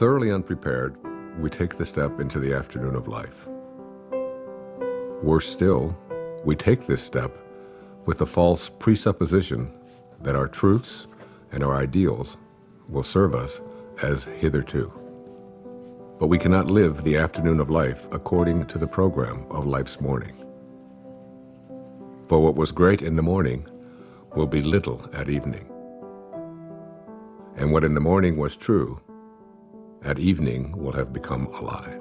thoroughly unprepared, we take the step into the afternoon of life. Worse still, we take this step with the false presupposition that our truths and our ideals will serve us as hitherto. But we cannot live the afternoon of life according to the program of life's morning. For what was great in the morning will be little at evening. And what in the morning was true, at evening will have become a lie.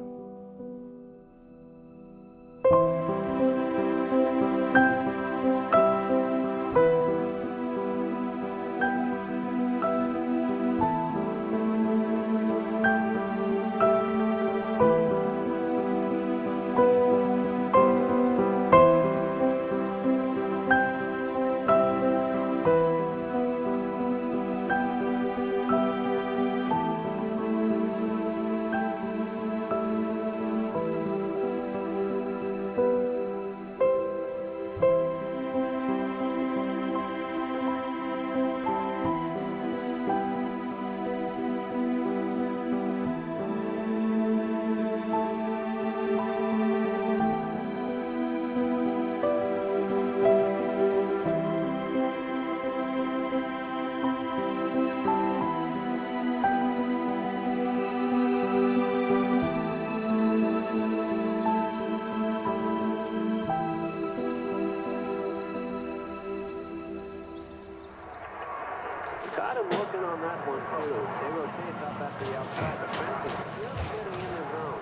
Got him looking on that one, too. They rotate up at the outside. The fence is just getting in the zone.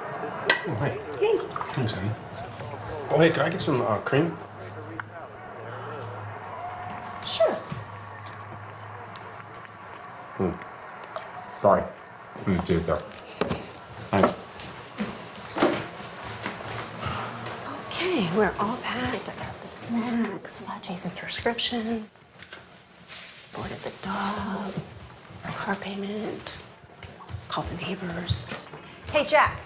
Oh, hey. Hey. Thanks, honey. Oh, hey, could I get some cream? Sure. Sorry. See it there. Thanks. Okay, we're all packed. I got the snacks, lattes and prescription. Boarded the dog, car payment, called the neighbors. Hey, Jack.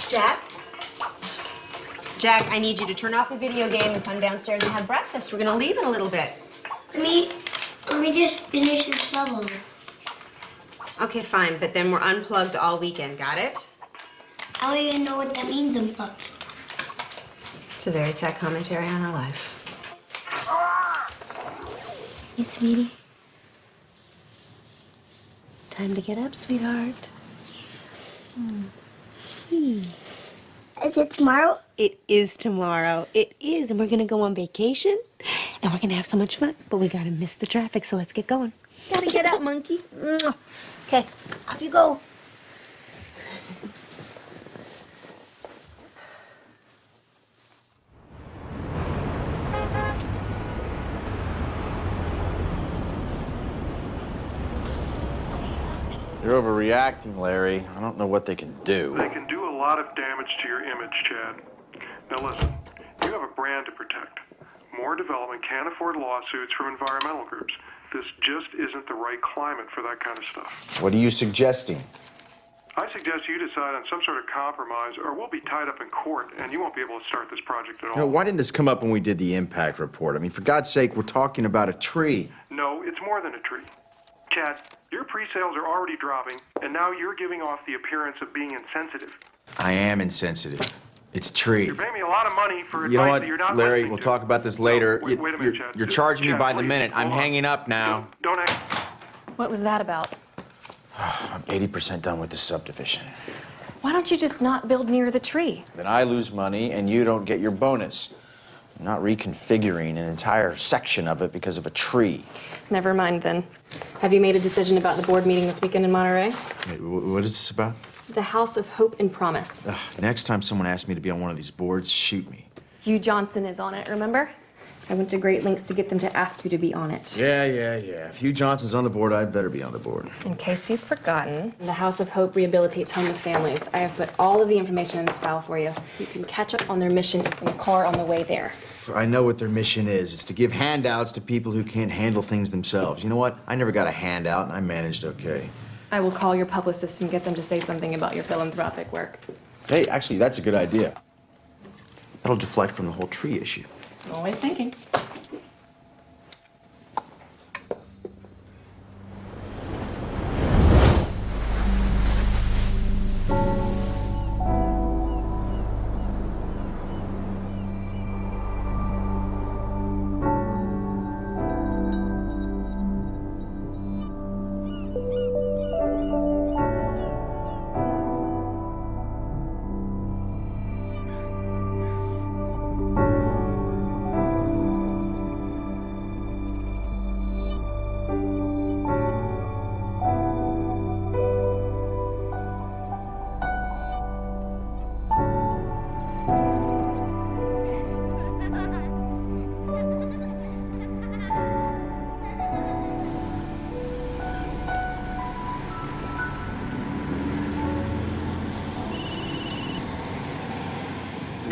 Jack? Jack, I need you to turn off the video game and come downstairs and have breakfast. We're gonna leave in a little bit. Let me just finish this level. Okay, fine, but then we're unplugged all weekend, got it? I don't even know what that means, unplugged. It's a very sad commentary on our life. Hey, sweetie. Time to get up, sweetheart. Is it tomorrow? It is tomorrow. It is, and we're gonna go on vacation, and we're gonna have so much fun, but we gotta miss the traffic, so let's get going. Gotta get up, monkey. Okay, off you go. You're overreacting, Larry. I don't know what they can do. They can do a lot of damage to your image, Chad. Now listen, you have a brand to protect. More development can't afford lawsuits from environmental groups. This just isn't the right climate for that kind of stuff. What are you suggesting? I suggest you decide on some sort of compromise, or we'll be tied up in court, and you won't be able to start this project at all. Why didn't this come up when we did the impact report? I mean, for God's sake, we're talking about a tree. No, it's more than a tree. Chad, your pre-sales are already dropping, and now you're giving off the appearance of being insensitive. I am insensitive. It's a tree. You're paying me a lot of money for advice You know what, that you're not Larry, listening we'll to. talk about this later. No, wait a minute, Chad. You're charging me Chad, by the please, minute. I'm hold on. hanging up now. Don't act. What was that about? I'm 80% done with this subdivision. Why don't you just not build near the tree? Then I lose money and you don't get your bonus. I'm not reconfiguring an entire section of it because of a tree. Never mind then. Have you made a decision about the board meeting this weekend in Monterey? Wait, what is this about? The House of Hope and Promise. Next time someone asks me to be on one of these boards, shoot me. Hugh Johnson is on it, remember? I went to great lengths to get them to ask you to be on it. Yeah. If Hugh Johnson's on the board, I'd better be on the board. In case you've forgotten, the House of Hope rehabilitates homeless families. I have put all of the information in this file for you. You can catch up on their mission in the car on the way there. I know what their mission is. It's to give handouts to people who can't handle things themselves. You know what? I never got a handout, and I managed okay. I will call your publicist and get them to say something about your philanthropic work. Hey, actually, that's a good idea. That'll deflect from the whole tree issue. Always thinking.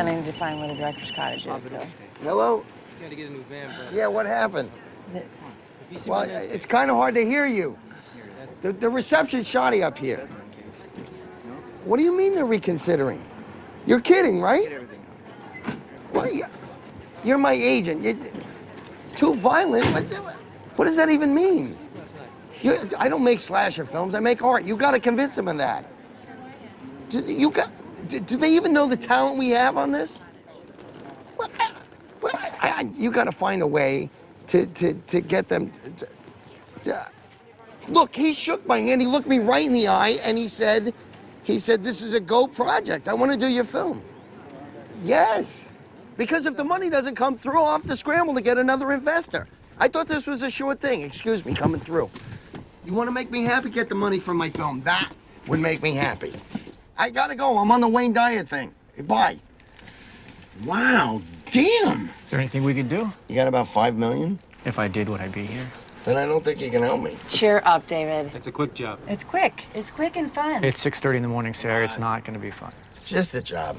I need to find where the director's cottage is, so. Hello? You gotta get a new van, bro. Yeah, what happened? Is it? Well, it's kind of hard to hear you. The reception's shoddy up here. What do you mean they're reconsidering? You're kidding, right? Well, you're my agent. You're too violent. What does that even mean? I don't make slasher films. I make art. You got to convince them of that. Do they even know the talent we have on this? You got to find a way to get them. Look, he shook my hand. He looked me right in the eye, and he said, "This is a go project. I want to do your film." Yes, because if the money doesn't come through, I'll have to scramble to get another investor. I thought this was a sure thing. Excuse me, coming through. You want to make me happy? Get the money from my film. That would make me happy. I gotta go. I'm on the Wayne Dyer thing. Bye. Wow, damn. Is there anything we could do? You got about $5 million? If I did, would I be here? Then I don't think you can help me. Cheer up, David. It's a quick job. It's quick. It's quick and fun. It's 6:30 in the morning, Sarah. It's not going to be fun. It's just a job.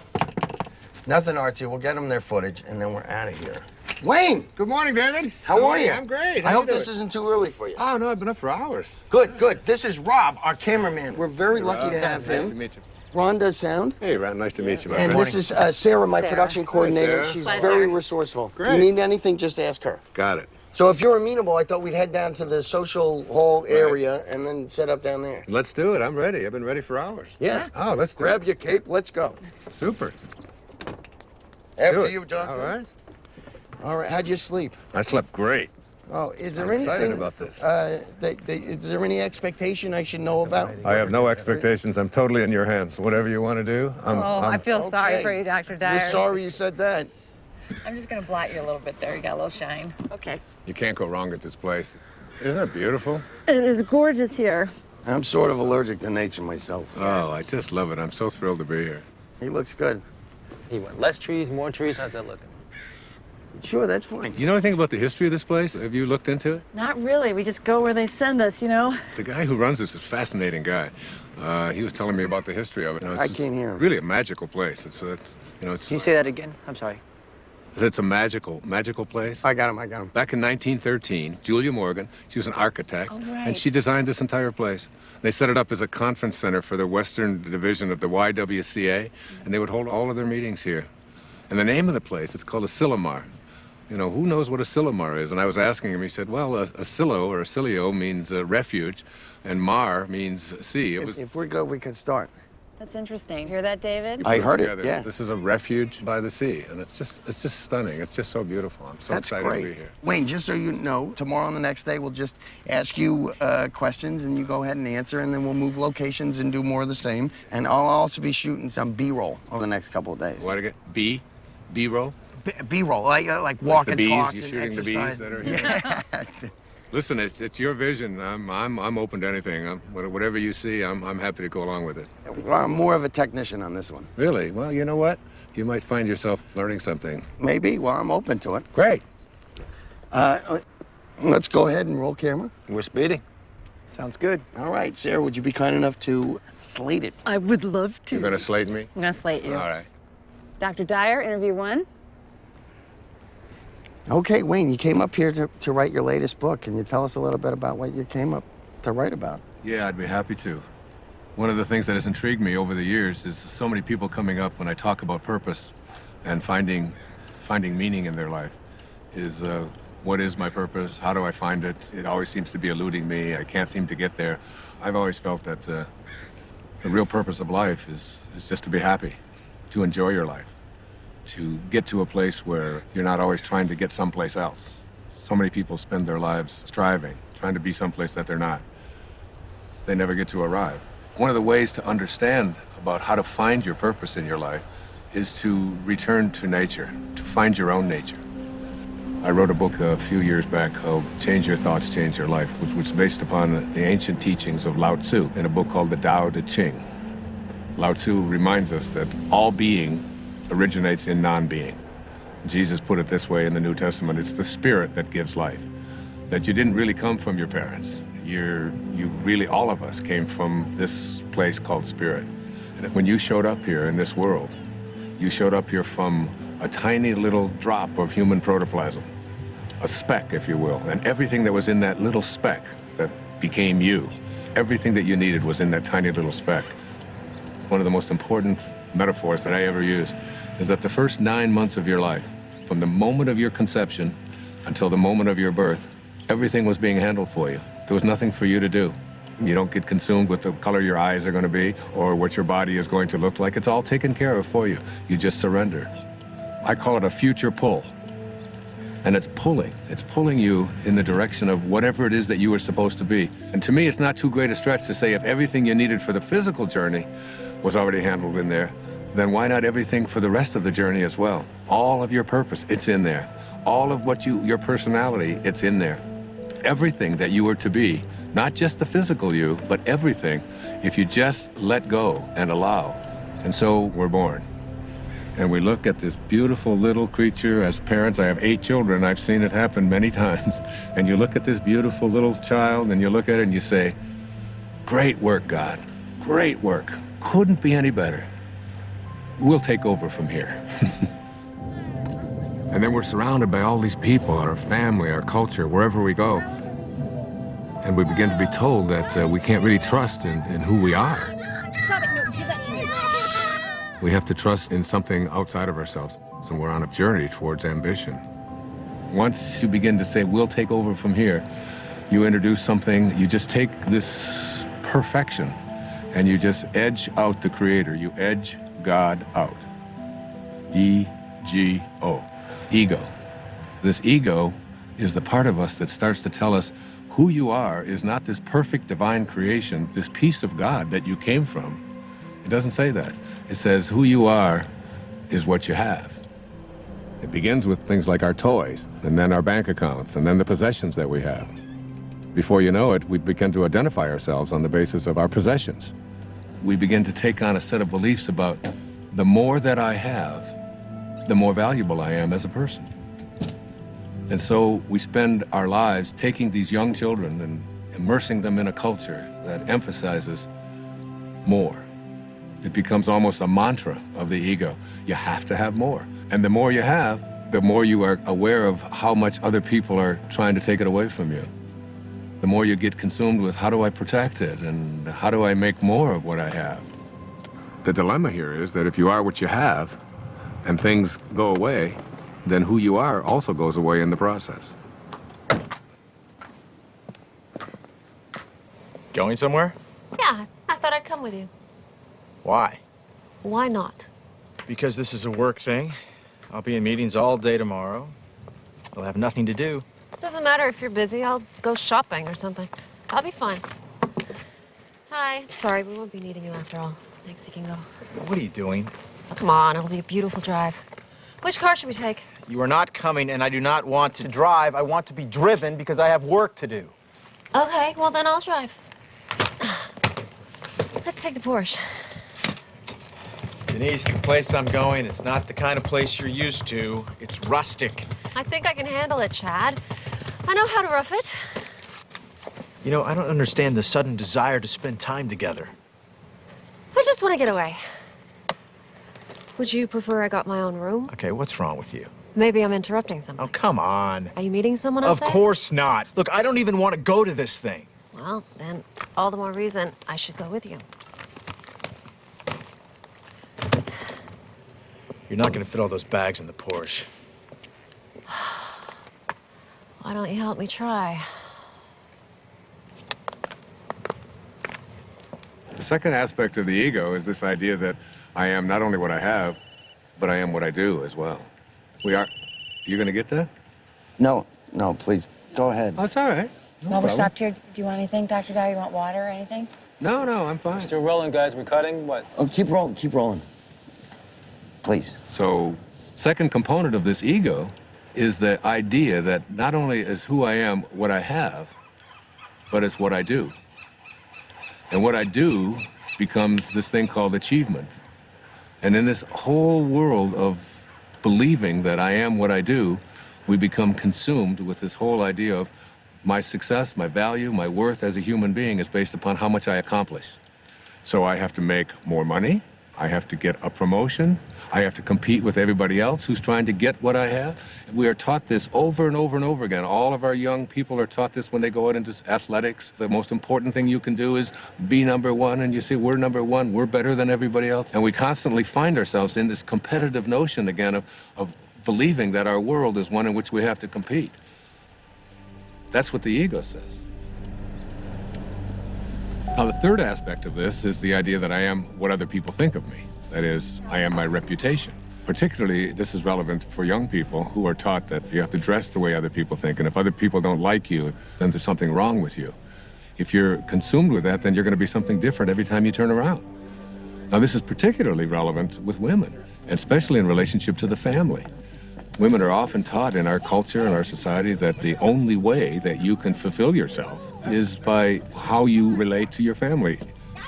Nothing artsy. We'll get them their footage, and then we're out of here. Wayne! Good morning, David. How are you? I'm great. I hope this isn't too early for you. Oh, no, I've been up for hours. Good, good. This is Rob, our cameraman. We're very lucky to have him. Nice to meet you. Ron does sound. Hey, Ron, nice to meet you, my And friend. this is Sarah, my production coordinator. Sarah. She's Pleasure. very resourceful. Great. If you need anything, just ask her. Got it. So if you're amenable, I thought we'd head down to the social hall area and then set up down there. Let's do it. I'm ready. I've been ready for hours. Yeah. Oh, let's do Grab it. your cape. Let's go. Super. After Do it. you, Jonathan. All right. All right. How'd you sleep? I slept great. Oh, is there I'm anything? excited about this. Is there any expectation I should know about? I have no expectations. I'm totally in your hands. Whatever you want to do, I feel sorry Okay. for you, Dr. Dyer. You're sorry you said that. I'm just going to blot you a little bit there. You got a little shine. Okay. You can't go wrong at this place. Isn't it beautiful? It is gorgeous here. I'm sort of allergic to nature myself. Oh, I just love it. I'm so thrilled to be here. He looks good. You want less trees, more trees? How's that looking? Sure, that's fine. You know anything about the history of this place? Have you looked into it? Not really. We just go where they send us, you know? The guy who runs this is a fascinating guy. He was telling me about the history of it. I can't hear him. Really a magical place. It's it's. Can you say that again? I'm sorry. It's a magical place. I got him. Back in 1913, Julia Morgan, she was an architect, Oh, right. and she designed this entire place. They set it up as a conference center for the Western Division of the YWCA, and they would hold all of their meetings here. And the name of the place, it's called a Silomar. You know, who knows what a Silomar is? And I was asking him, he said, well, a silo or a silio means refuge, and mar means sea. If we're good, we can start. That's interesting. Hear that, David? I heard it, together. yeah. This is a refuge by the sea, and it's just stunning. It's just so beautiful. I'm so That's excited great. to be here. Wayne, just so you know, tomorrow and the next day, we'll just ask you questions, and you go ahead and answer, and then we'll move locations and do more of the same. And I'll also be shooting some B-roll over the next couple of days. What again? B-roll? B-roll, like walk the and bees? talks You're and shooting the bees exercise. that are here? Yeah. Listen, it's your vision. I'm open to anything. Whatever you see, I'm happy to go along with it. Well, I'm more of a technician on this one. Really? Well, you know what? You might find yourself learning something. Maybe. Well, I'm open to it. Great. Let's go ahead and roll camera. We're speeding. Sounds good. All right, Sarah, would you be kind enough to slate it? I would love to. You're going to slate me? I'm going to slate you. All right. Dr. Dyer, interview 1. Okay, Wayne, you came up here to write your latest book. Can you tell us a little bit about what you came up to write about? Yeah, I'd be happy to. One of the things that has intrigued me over the years is so many people coming up when I talk about purpose and finding meaning in their life is what is my purpose? How do I find it? It always seems to be eluding me. I can't seem to get there. I've always felt that the real purpose of life is just to be happy, to enjoy your life, to get to a place where you're not always trying to get someplace else. So many people spend their lives striving, trying to be someplace that they're not. They never get to arrive. One of the ways to understand about how to find your purpose in your life is to return to nature, to find your own nature. I wrote a book a few years back called Change Your Thoughts, Change Your Life, which was based upon the ancient teachings of Lao Tzu in a book called the Tao Te Ching. Lao Tzu reminds us that all being originates in non-being. Jesus put it this way in the New Testament, it's the spirit that gives life. That you didn't really come from your parents. You really, all of us came from this place called spirit. And when you showed up here in this world, you showed up here from a tiny little drop of human protoplasm, a speck, if you will, and everything that was in that little speck that became you, everything that you needed was in that tiny little speck. One of the most important metaphors that I ever use is that the first 9 months of your life, from the moment of your conception until the moment of your birth, everything was being handled for you. There was nothing for you to do. You don't get consumed with the color your eyes are going to be or what your body is going to look like. It's all taken care of for you. You just surrender. I call it a future pull. And it's pulling you in the direction of whatever it is that you were supposed to be. And to me, it's not too great a stretch to say if everything you needed for the physical journey was already handled in there, then why not everything for the rest of the journey as well? All of your purpose, it's in there. All of what your personality, it's in there. Everything that you were to be, not just the physical you, but everything, if you just let go and allow. And so we're born. And we look at this beautiful little creature. As parents, I have 8 children. I've seen it happen many times. And you look at this beautiful little child and you look at it and you say, great work, God. Great work. Couldn't be any better. We'll take over from here. And then we're surrounded by all these people, our family, our culture, wherever we go. And we begin to be told that we can't really trust in who we are. Stop it, no, give that to me. We have to trust in something outside of ourselves, and we're on a journey towards ambition. Once you begin to say, we'll take over from here, you introduce something, you just take this perfection, and you just edge out the Creator. You edge God out. E-G-O. Ego. This ego is the part of us that starts to tell us who you are is not this perfect divine creation, this piece of God that you came from. It doesn't say that. It says who you are is what you have. It begins with things like our toys, and then our bank accounts, and then the possessions that we have. Before you know it, we begin to identify ourselves on the basis of our possessions. We begin to take on a set of beliefs about the more that I have, the more valuable I am as a person. And so we spend our lives taking these young children and immersing them in a culture that emphasizes more. It becomes almost a mantra of the ego. You have to have more. And the more you have, the more you are aware of how much other people are trying to take it away from you. The more you get consumed with how do I protect it and how do I make more of what I have. The dilemma here is that if you are what you have and things go away, then who you are also goes away in the process. Going somewhere? Yeah, I thought I'd come with you. Why? Why not? Because this is a work thing. I'll be in meetings all day tomorrow. I'll have nothing to do. Doesn't matter if you're busy. I'll go shopping or something. I'll be fine. Hi. Sorry, we won't be needing you after all. Thanks, you can go. What are you doing? Oh, come on, it'll be a beautiful drive. Which car should we take? You are not coming, and I do not want to drive. I want to be driven because I have work to do. Okay, well then I'll drive. Let's take the Porsche. Denise, the place I'm going, it's not the kind of place you're used to. It's rustic. I think I can handle it, Chad. I know how to rough it. You know, I don't understand the sudden desire to spend time together. I just want to get away. Would you prefer I got my own room? Okay, what's wrong with you? Maybe I'm interrupting something. Oh, come on. Are you meeting someone out Of there? course not. Look, I don't even want to go to this thing. Well, then all the more reason I should go with you. You're not going to fit all those bags in the Porsche. Why don't you help me try? The second aspect of the ego is this idea that I am not only what I have, but I am what I do as well. We are... You gonna get that? No, please. Go ahead. Oh, it's all right. No While we're problem. stopped here, do you want anything, Dr. Dow? You want water or anything? No, I'm fine. Still rolling, guys. We're cutting. What? Oh, keep rolling. Please. So, second component of this ego is the idea that not only is who I am what I have, but it's what I do. And what I do becomes this thing called achievement. And in this whole world of believing that I am what I do, we become consumed with this whole idea of my success, my value, my worth as a human being is based upon how much I accomplish. So I have to make more money, I have to get a promotion. I have to compete with everybody else who's trying to get what I have. We are taught this over and over and over again. All of our young people are taught this when they go out into athletics. The most important thing you can do is be number one, and you say, we're number one, we're better than everybody else. And we constantly find ourselves in this competitive notion again of believing that our world is one in which we have to compete. That's what the ego says. Now, the third aspect of this is the idea that I am what other people think of me. That is, I am my reputation. Particularly, this is relevant for young people who are taught that you have to dress the way other people think, and if other people don't like you, then there's something wrong with you. If you're consumed with that, then you're going to be something different every time you turn around. Now, this is particularly relevant with women, and especially in relationship to the family. Women are often taught in our culture and our society that the only way that you can fulfill yourself is by how you relate to your family,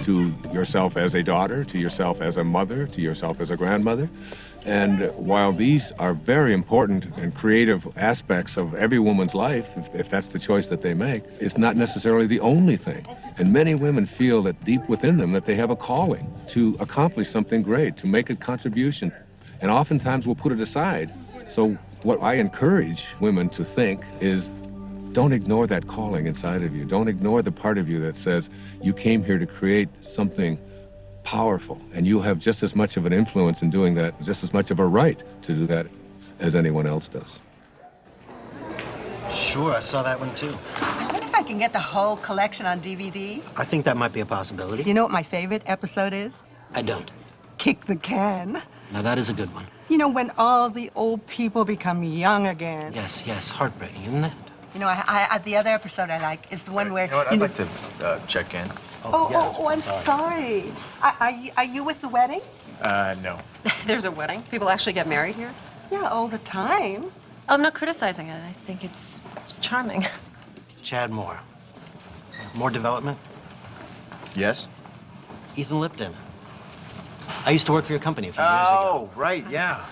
to yourself as a daughter, to yourself as a mother, to yourself as a grandmother. And while these are very important and creative aspects of every woman's life, if that's the choice that they make, it's not necessarily the only thing. And many women feel that deep within them that they have a calling to accomplish something great, to make a contribution. And oftentimes we'll put it aside. So what I encourage women to think is, don't ignore that calling inside of you. Don't ignore the part of you that says you came here to create something powerful, and you have just as much of an influence in doing that, just as much of a right to do that as anyone else does. Sure, I saw that one too. I wonder if I can get the whole collection on DVD. I think that might be a possibility. You know what my favorite episode is? I don't. Kick the Can. Now that is a good one. You know, when all the old people become young again. Yes, yes, heartbreaking, isn't it? You know, the other episode I like is the one where... You know what, I'd like to check in. I'm sorry. Are you with the wedding? No. There's a wedding? People actually get married here? Yeah, all the time. I'm not criticizing it. I think it's charming. Chad Moore. More development? Yes? Ethan Lipton. I used to work for your company a few years ago. Oh, right, yeah.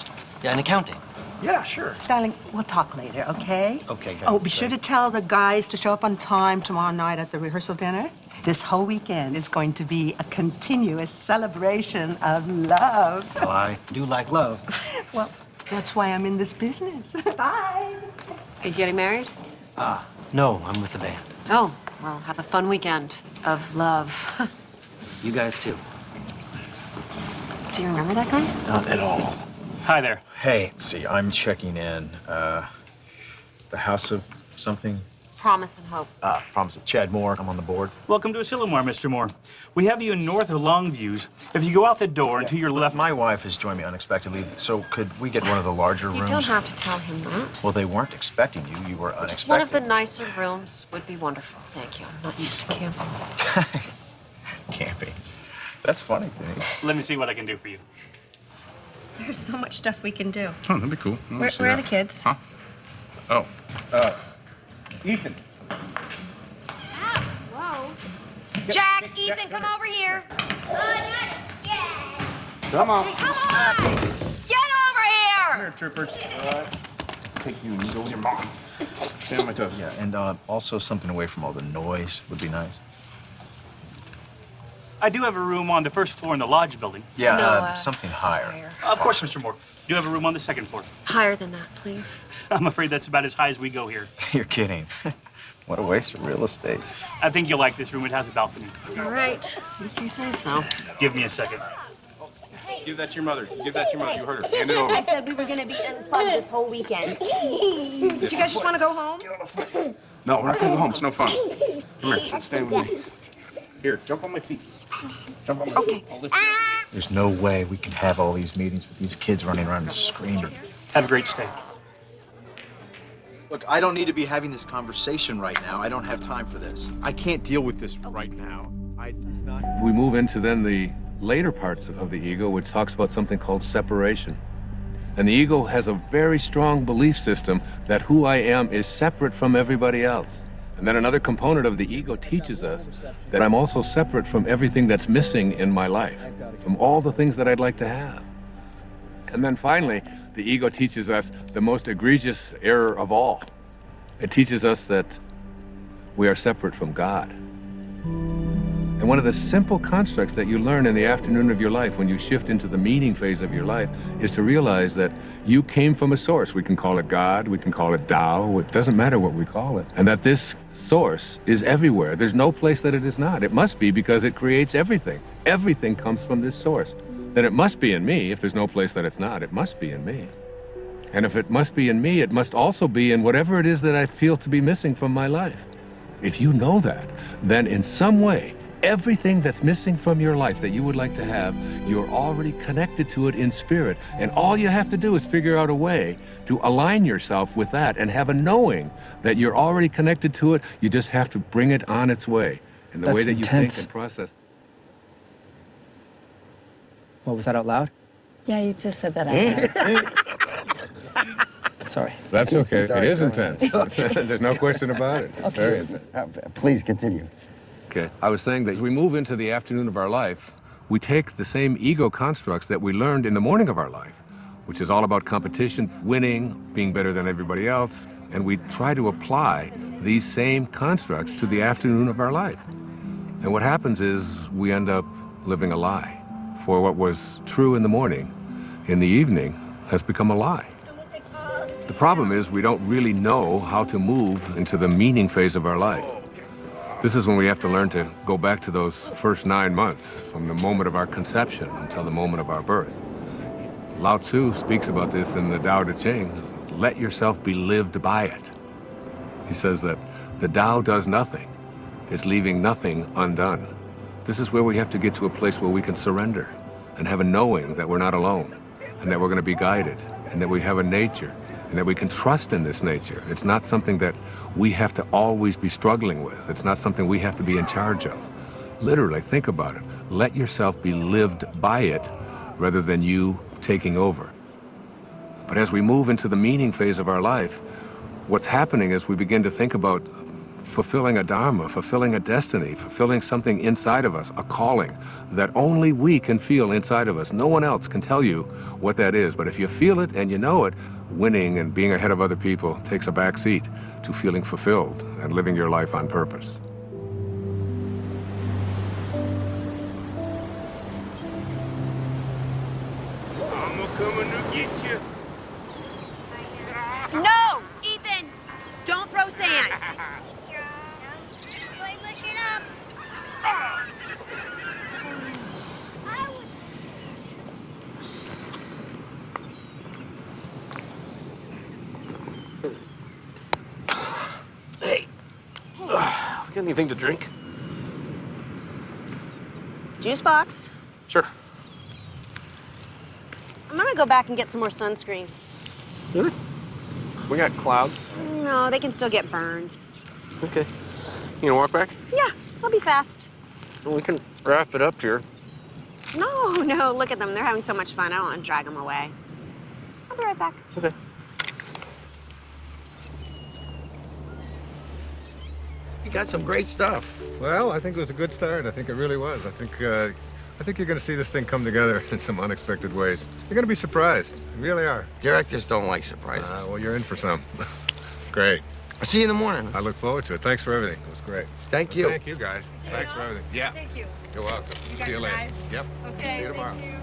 Yeah, in accounting. Yeah, sure. Darling, we'll talk later, okay? Okay, great. Oh, be sure to tell the guys to show up on time tomorrow night at the rehearsal dinner. This whole weekend is going to be a continuous celebration of love. Well, I do like love. Well, that's why I'm in this business. Bye. Are you getting married? No, I'm with the band. Oh, well, have a fun weekend of love. You guys too. Do you remember that guy? Not at all. Hi there. Hey, let's see, I'm checking in. The House of something? Promise and Hope. Promise of Chad Moore. I'm on the board. Welcome to Asilomar, Mr. Moore. We have you in North or Longviews. If you go out the door and to your left... My wife has joined me unexpectedly, so could we get one of the larger rooms? You don't have to tell him that. Well, they weren't expecting you. You were unexpected. Just one of the nicer rooms would be wonderful. Thank you. I'm not used to camping. Camping. That's funny, Denise. Let me see what I can do for you. There's so much stuff we can do. Oh, that'd be cool. Where are the kids? Huh? Oh. Ethan. Whoa. Jack, Ethan, come over here. Come on. Come on! Get over here! Come here, troopers. Take you and go with your mom. Stand on my toes. Yeah, and also something away from all the noise would be nice. I do have a room on the first floor in the lodge building. Yeah, something higher. Of course, Mr. Moore. Do you have a room on the second floor? Higher than that, please. I'm afraid that's about as high as we go here. You're kidding. What a waste of real estate. I think you'll like this room. It has a balcony. All right, if you say so. Give me a second. Give that to your mother. Give that to your mother. You heard her. Hand it over. I said we were going to be unplugged this whole weekend. Do you guys just want to go home? No, we're not going to go home. It's no fun. Come here. Stay with me. Here, jump on my feet. Jump on my feet. I'll lift you up. There's no way we can have all these meetings with these kids running around and screaming. Have a great stay. Look, I don't need to be having this conversation right now. I don't have time for this. I can't deal with this right now. We move into then the later parts of the ego, which talks about something called separation. And the ego has a very strong belief system that who I am is separate from everybody else. And then another component of the ego teaches us that I'm also separate from everything that's missing in my life, from all the things that I'd like to have. And then finally, the ego teaches us the most egregious error of all. It teaches us that we are separate from God. And one of the simple constructs that you learn in the afternoon of your life when you shift into the meaning phase of your life is to realize that you came from a source. We can call it God, we can call it Tao, it doesn't matter what we call it. And that this source is everywhere. There's no place that it is not. It must be because it creates everything. Everything comes from this source. Then it must be in me. If there's no place that it's not, it must be in me. And if it must be in me, it must also be in whatever it is that I feel to be missing from my life. If you know that, then in some way, everything that's missing from your life that you would like to have, you're already connected to it in spirit. And all you have to do is figure out a way to align yourself with that and have a knowing that you're already connected to it. You just have to bring it on its way. And the way that you think and process. What, was that out loud? Yeah, you just said that out loud. Sorry. That's okay. Sorry, it is sorry. intense. There's no question about it. It's very intense. Please continue. Okay, I was saying that as we move into the afternoon of our life, we take the same ego constructs that we learned in the morning of our life, which is all about competition, winning, being better than everybody else, and we try to apply these same constructs to the afternoon of our life. And what happens is we end up living a lie. For what was true in the morning, in the evening, has become a lie. The problem is we don't really know how to move into the meaning phase of our life. This is when we have to learn to go back to those first 9 months, from the moment of our conception until the moment of our birth. Lao Tzu speaks about this in the Tao Te Ching. Let yourself be lived by it. He says that the Tao does nothing. It's leaving nothing undone. This is where we have to get to a place where we can surrender and have a knowing that we're not alone and that we're going to be guided and that we have a nature and that we can trust in this nature. It's not something that we have to always be struggling with. It's not something we have to be in charge of. Literally, think about it. Let yourself be lived by it rather than you taking over. But as we move into the meaning phase of our life, what's happening is we begin to think about fulfilling a dharma, fulfilling a destiny, fulfilling something inside of us, a calling that only we can feel inside of us. No one else can tell you what that is. But if you feel it and you know it, winning and being ahead of other people takes a back seat to feeling fulfilled and living your life on purpose. I'm coming to get you. No, Ethan! Don't throw sand. Hey, we got anything to drink? Juice box. Sure. I'm gonna go back and get some more sunscreen. Really? We got clouds. No, they can still get burned. Okay. You gonna walk back? Yeah, I'll be fast. Well, we can wrap it up here. No, look at them. They're having so much fun. I don't want to drag them away. I'll be right back. Okay. You got some great stuff. Well, I think it was a good start. I think it really was. I think you're going to see this thing come together in some unexpected ways. You're going to be surprised. You really are. Directors don't like surprises. Well, you're in for some. Great. I'll see you in the morning. I look forward to it. Thanks for everything. It was great. Thank you. Thank you, guys. Thanks for everything. Yeah. Thank you. You're welcome. See you later. drive? Yep. Okay, See you tomorrow. thank you.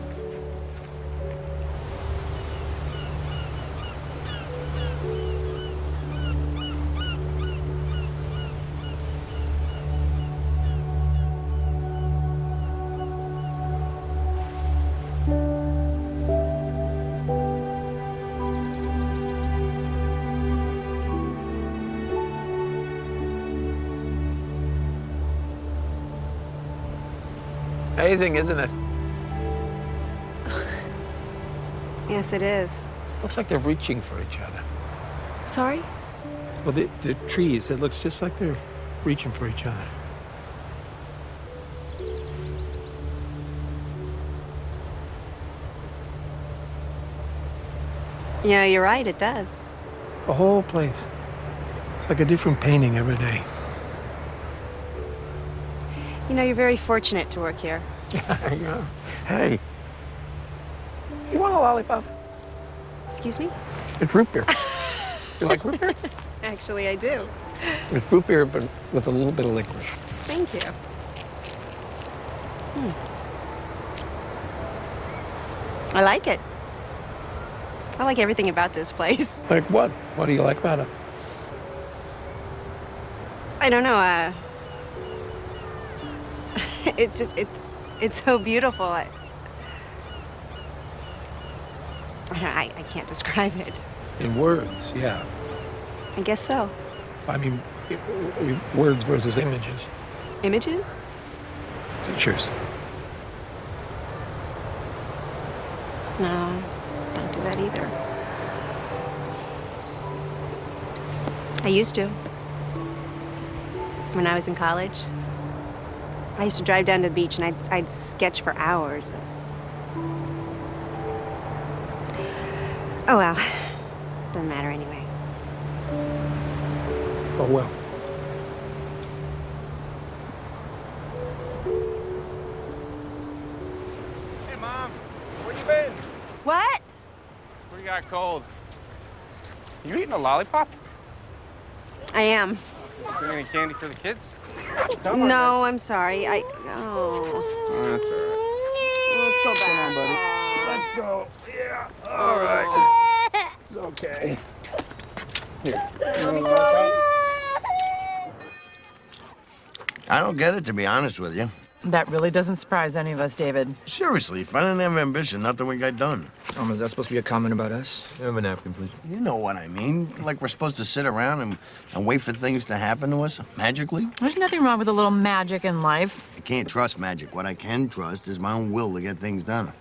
Amazing, isn't it? Yes, it is. Looks like they're reaching for each other. Sorry? Well, the trees, it looks just like they're reaching for each other. Yeah, you're right, it does. The whole place. It's like a different painting every day. You know, you're very fortunate to work here. Yeah. Hey, you want a lollipop? Excuse me? It's root beer. You like root beer? Actually, I do. It's root beer, but with a little bit of licorice. Thank you. I like it. I like everything about this place. Like what? What do you like about it? I don't know, it's just, it's so beautiful. I can't describe it. In words, yeah. I guess so. I mean, words versus images. Images? Pictures. No, don't do that either. I used to. When I was in college, I used to drive down to the beach and I'd sketch for hours. Oh well, doesn't matter anyway. Oh well. Hey, Mom. Where you been? What? We got cold. You eating a lollipop? I am. Bring any candy for the kids? No, I'm sorry. Oh, that's all right. let's go back. Come on, buddy. Let's go. Yeah. All right. It's okay. Here. I don't get it, to be honest with you. That really doesn't surprise any of us, David. Seriously, if I didn't have ambition, nothing would get done. Is that supposed to be a comment about us? Have a napkin, please. You know what I mean. Like we're supposed to sit around and wait for things to happen to us magically. There's nothing wrong with a little magic in life. I can't trust magic. What I can trust is my own will to get things done.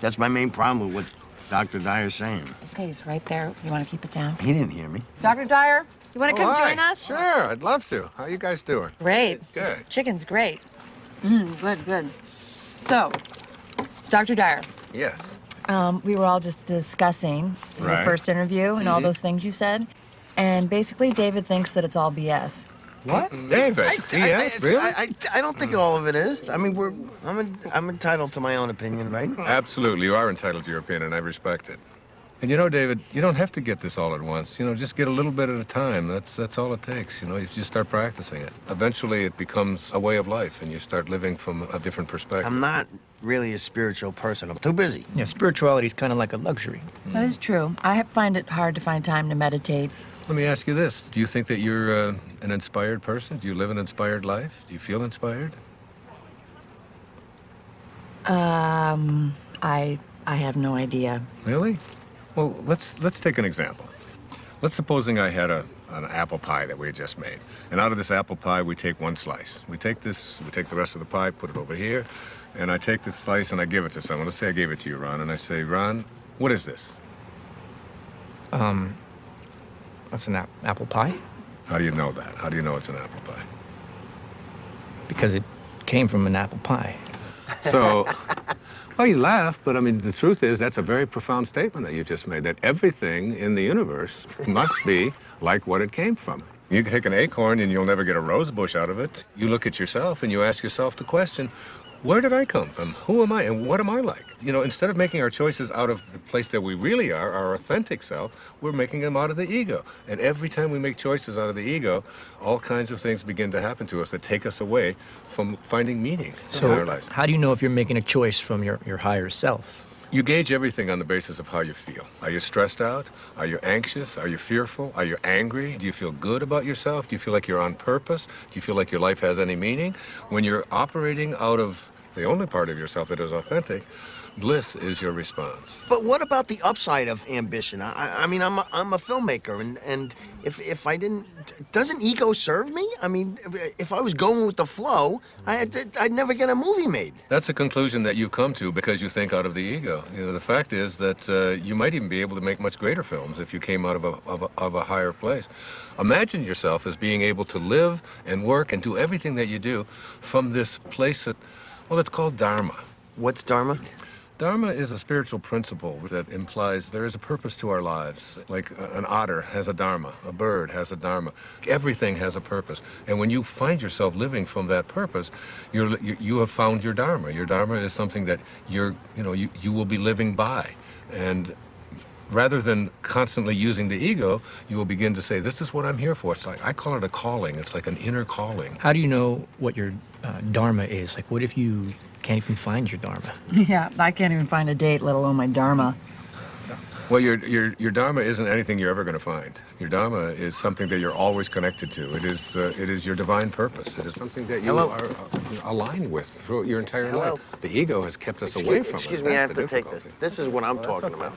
That's my main problem with what Dr. Dyer's saying. Okay, he's right there. You want to keep it down? He didn't hear me. Dr. Dyer, you want to come hi. join us? Sure, I'd love to. How you guys doing? Great. Good. This chicken's great. Good, good. So, Dr. Dyer, Yes. We were all just discussing your Right. first interview and all those things you said. And basically, David thinks that it's all BS. What? David, really? I don't think all of it is. I mean, I'm entitled to my own opinion, right? Absolutely, you are entitled to your opinion, and I respect it. And you know, David, you don't have to get this all at once. You know, just get a little bit at a time. That's all it takes. You know, you just start practicing it. Eventually, it becomes a way of life, and you start living from a different perspective. I'm not really a spiritual person. I'm too busy. Yeah, spirituality is kind of like a luxury. That is true. I find it hard to find time to meditate. Let me ask you this. Do you think that you're an inspired person? Do you live an inspired life? Do you feel inspired? I have no idea. Really? Well, let's take an example. Let's supposing I had an apple pie that we had just made. And out of this apple pie, we take one slice. We take the rest of the pie, put it over here, and I take this slice and I give it to someone. Let's say I gave it to you, Ron, and I say, Ron, what is this? That's an apple pie? How do you know that? How do you know it's an apple pie? Because it came from an apple pie. So, well, you laugh, but I mean, the truth is that's a very profound statement that you just made, that everything in the universe must be like what it came from. You can take an acorn and you'll never get a rose bush out of it. You look at yourself and you ask yourself the question, where did I come from? Who am I and what am I like? You know, instead of making our choices out of the place that we really are, our authentic self, we're making them out of the ego. And every time we make choices out of the ego, all kinds of things begin to happen to us that take us away from finding meaning in our lives. How do you know if you're making a choice from your higher self? You gauge everything on the basis of how you feel. Are you stressed out? Are you anxious? Are you fearful? Are you angry? Do you feel good about yourself? Do you feel like you're on purpose? Do you feel like your life has any meaning? When you're operating out of the only part of yourself that is authentic, bliss is your response. But what about the upside of ambition? I mean, I'm a filmmaker, and if I didn't, doesn't ego serve me? I mean, if I was going with the flow, I'd never get a movie made. That's a conclusion that you've come to because you think out of the ego. You know, the fact is that you might even be able to make much greater films if you came out of a higher place. Imagine yourself as being able to live and work and do everything that you do from this place that, well, it's called Dharma. What's Dharma? Dharma is a spiritual principle that implies there is a purpose to our lives. Like an otter has a dharma, a bird has a dharma. Everything has a purpose. And when you find yourself living from that purpose, you have found your dharma. Your dharma is something that you will be living by. And rather than constantly using the ego, you will begin to say, this is what I'm here for. It's like, I call it a calling. It's like an inner calling. How do you know what your dharma is? Like, what if you can't even find your dharma. Yeah, I can't even find a date, let alone my dharma. Well, your dharma isn't anything you're ever going to find. Your dharma is something that you're always connected to. It is your divine purpose. It is something that you are aligned with throughout your entire life. The ego has kept us away from it. Excuse me, I have to take this. This is what I'm talking about.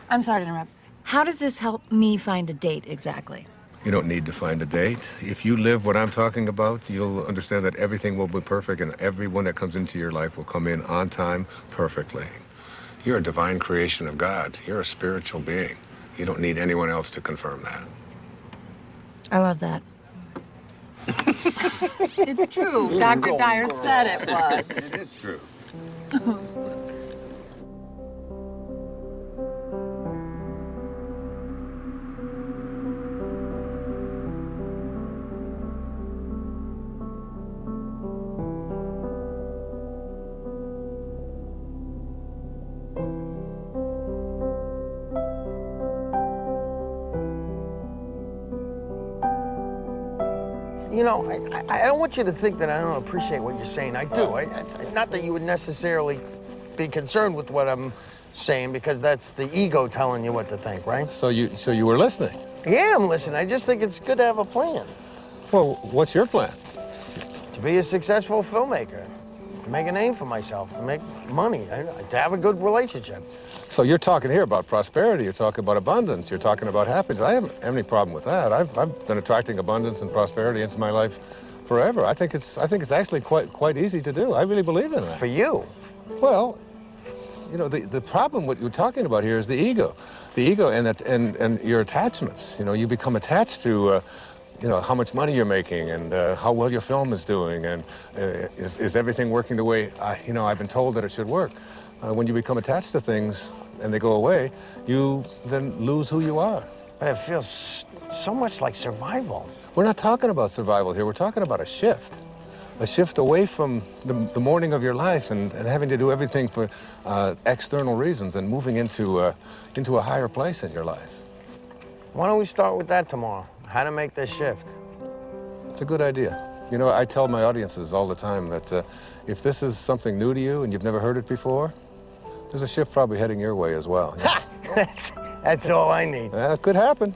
I'm sorry to interrupt. How does this help me find a date exactly? You don't need to find a date. If you live what I'm talking about, you'll understand that everything will be perfect and everyone that comes into your life will come in on time perfectly. You're a divine creation of God. You're a spiritual being. You don't need anyone else to confirm that. I love that. It's true. Dr. Dyer said it was. It is true. You know, I don't want you to think that I don't appreciate what you're saying. I do. Not that you would necessarily be concerned with what I'm saying, because that's the ego telling you what to think, right? So you were listening? Yeah, I'm listening. I just think it's good to have a plan. Well, what's your plan? To be a successful filmmaker, to make a name for myself, to make money, to have a good relationship. So you're talking here about prosperity, you're talking about abundance, you're talking about happiness. I haven't any problem with that. I've been attracting abundance and prosperity into my life forever. I think it's actually quite easy to do. I really believe in it. For you? Well, you know, the problem what you're talking about here is the ego. The ego and your attachments. You know, you become attached to you know, how much money you're making and how well your film is doing and is everything working the way I've been told that it should work. When you become attached to things and they go away, you then lose who you are. But it feels so much like survival. We're not talking about survival here. We're talking about a shift away from the morning of your life and having to do everything for external reasons and moving into a higher place in your life. Why don't we start with that tomorrow? How to make this shift. It's a good idea. You know, I tell my audiences all the time that if this is something new to you and you've never heard it before, there's a shift probably heading your way as well. Yeah. That's all I need. It could happen.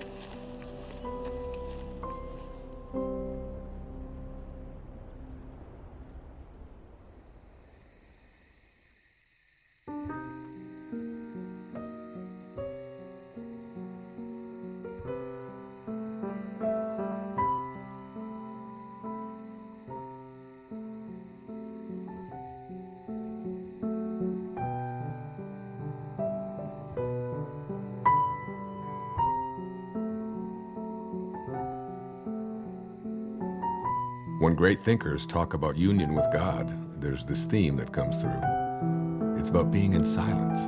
When great thinkers talk about union with God, there's this theme that comes through. It's about being in silence.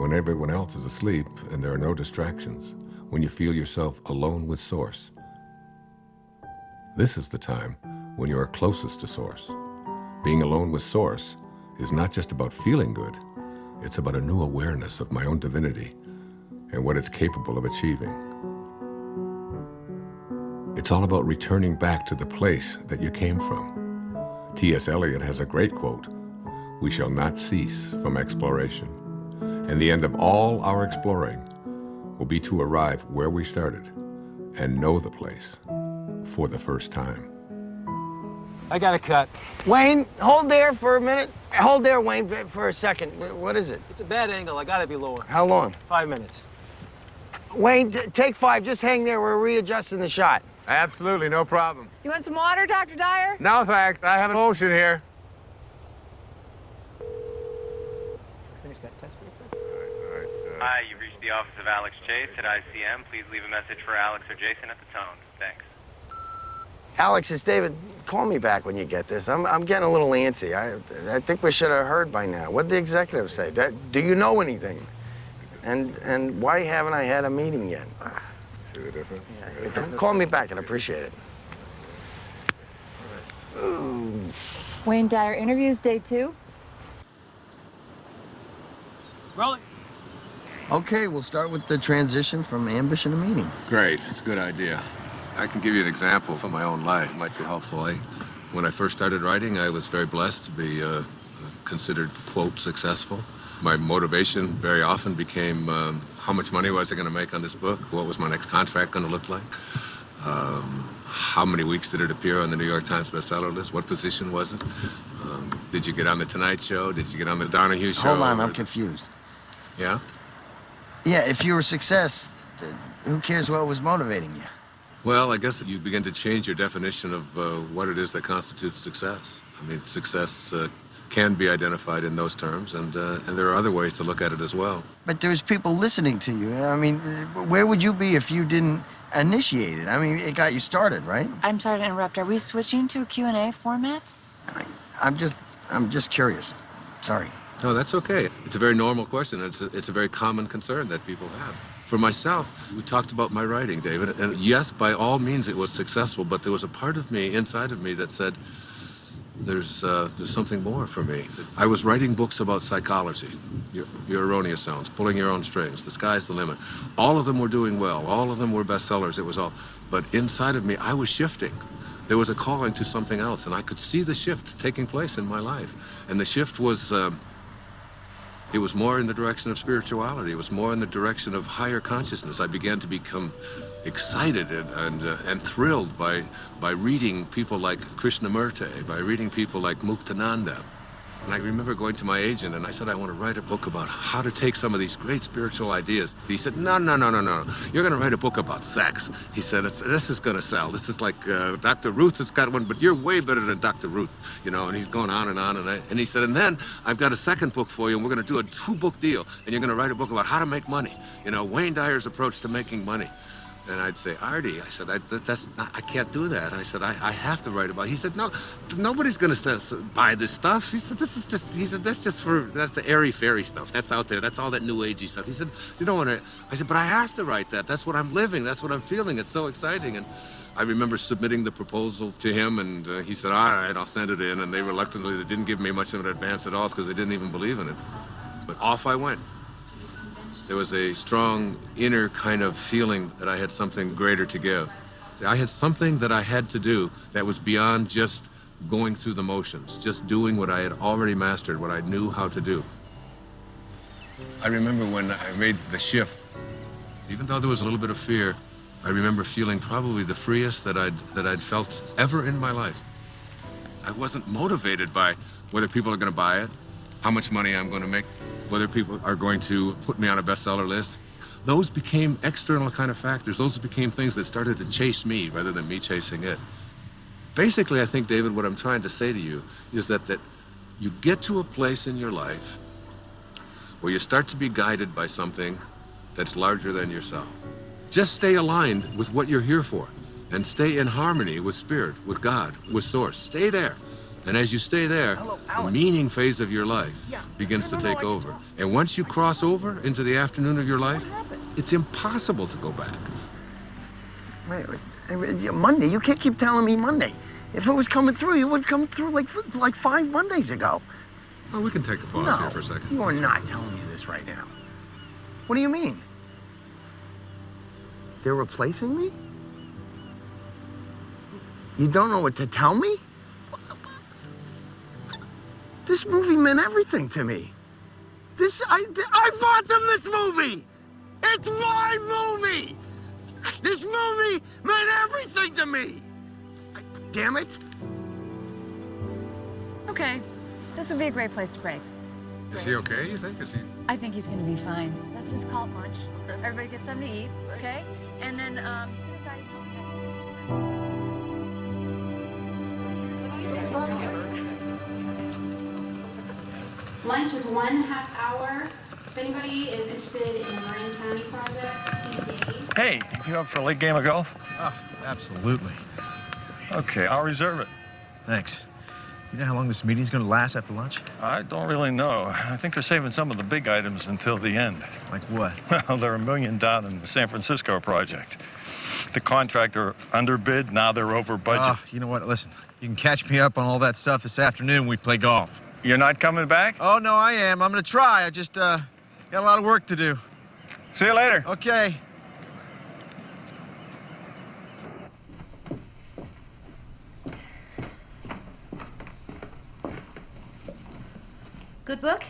When everyone else is asleep and there are no distractions, when you feel yourself alone with Source. This is the time when you are closest to Source. Being alone with Source is not just about feeling good, it's about a new awareness of my own divinity and what it's capable of achieving. It's all about returning back to the place that you came from. T.S. Eliot has a great quote, "We shall not cease from exploration, and the end of all our exploring will be to arrive where we started and know the place for the first time." I got a cut. Wayne, hold there for a minute. Hold there, Wayne, for a second. What is it? It's a bad angle. I gotta be lower. How long? 5 minutes. Wayne, take 5. Just hang there. We're readjusting the shot. Absolutely, no problem. You want some water, Dr. Dyer? No, thanks. I have an ocean here. Finish that test real quick. Hi, you've reached the office of Alex Chase at ICM. Please leave a message for Alex or Jason at the tone. Thanks. Alex, it's David. Call me back when you get this. I'm getting a little antsy. I think we should have heard by now. What did the executive say? Do you know anything? And why haven't I had a meeting yet? See the difference? Yeah, call me back. I'd appreciate it. Wayne Dyer interviews day 2. Roll it. Okay, we'll start with the transition from ambition to meaning. Great, it's a good idea. I can give you an example from my own life. It might be helpful. When I first started writing, I was very blessed to be considered, quote, successful. My motivation very often became how much money was I going to make on this book? What was my next contract going to look like? How many weeks did it appear on the New York Times bestseller list? What position was it? Did you get on the Tonight Show? Did you get on the Donahue Show? Hold on, I'm confused. Yeah? Yeah, if you were a success, who cares what was motivating you? Well, I guess you begin to change your definition of what it is that constitutes success. I mean, success can be identified in those terms, and there are other ways to look at it as well. But there's people listening to you. I mean, where would you be if you didn't initiate it? I mean, it got you started, right? I'm sorry to interrupt. Are we switching to a Q&A format? I'm just curious. Sorry. No, that's okay. It's a very normal question. It's a very common concern that people have. For myself, we talked about my writing, David, and yes, by all means it was successful, but there was a part of me, inside of me, that said, there's something more for me. I was writing books about psychology, your erroneous zones, pulling your own strings, the sky's the limit. All of them were doing well. All of them were bestsellers. It was all. But inside of me, I was shifting. There was a calling to something else, and I could see the shift taking place in my life. And the shift was, it was more in the direction of spirituality. It was more in the direction of higher consciousness. I began to become excited and thrilled by reading people like Krishnamurti, by reading people like Muktananda. And I remember going to my agent and I said, I want to write a book about how to take some of these great spiritual ideas. He said, no. You're going to write a book about sex. He said, this is going to sell. This is like Dr. Ruth has got one, but you're way better than Dr. Ruth, you know, and he's going on and on. And he said, and then I've got a second book for you, and we're going to do a 2-book deal, and you're going to write a book about how to make money. You know, Wayne Dyer's approach to making money. And I'd say, Artie, I said, I can't do that. I said, I have to write about it. He said, no, nobody's going to buy this stuff. He said, that's the airy-fairy stuff. That's out there. That's all that new agey stuff. He said, you don't want to. I said, but I have to write that. That's what I'm living. That's what I'm feeling. It's so exciting. And I remember submitting the proposal to him, and he said, all right, I'll send it in. And they didn't give me much of an advance at all because they didn't even believe in it. But off I went. There was a strong inner kind of feeling that I had something greater to give. I had something that I had to do that was beyond just going through the motions, just doing what I had already mastered, what I knew how to do. I remember when I made the shift, even though there was a little bit of fear, I remember feeling probably the freest that I'd felt ever in my life. I wasn't motivated by whether people are going to buy it, how much money I'm going to make, whether people are going to put me on a bestseller list. Those became external kind of factors. Those became things that started to chase me rather than me chasing it. Basically, I think, David, what I'm trying to say to you is that you get to a place in your life where you start to be guided by something that's larger than yourself. Just stay aligned with what you're here for and stay in harmony with Spirit, with God, with Source. Stay there. And as you stay there, the meaning phase of your life begins to take over. And once you cross over into the afternoon of your life, it's impossible to go back. Wait, Monday? You can't keep telling me Monday. If it was coming through, it would come through like 5 Mondays ago. Well, we can take a pause here for a second. You are not telling me this right now. What do you mean? They're replacing me? You don't know what to tell me? This movie meant everything to me. I bought them this movie! It's my movie! This movie meant everything to me! Damn it! Okay, this would be a great place to break. Is he okay, you think? I think he's gonna be fine. Let's just call it lunch. Okay. Everybody get something to eat, okay? And then, as soon as I... Lunch is 1.5 hour. If anybody is interested in the Marin County project, Hey, you up for a late game of golf? Oh, absolutely. Okay, I'll reserve it. Thanks. You know how long this meeting's going to last after lunch? I don't really know. I think they're saving some of the big items until the end. Like what? Well, they're $1 million down in the San Francisco project. The contractor underbid, now they're over budget. You know what? Listen, you can catch me up on all that stuff this afternoon when we play golf. You're not coming back? Oh, no, I am. I'm going to try. I just got a lot of work to do. See you later. Okay. Good book?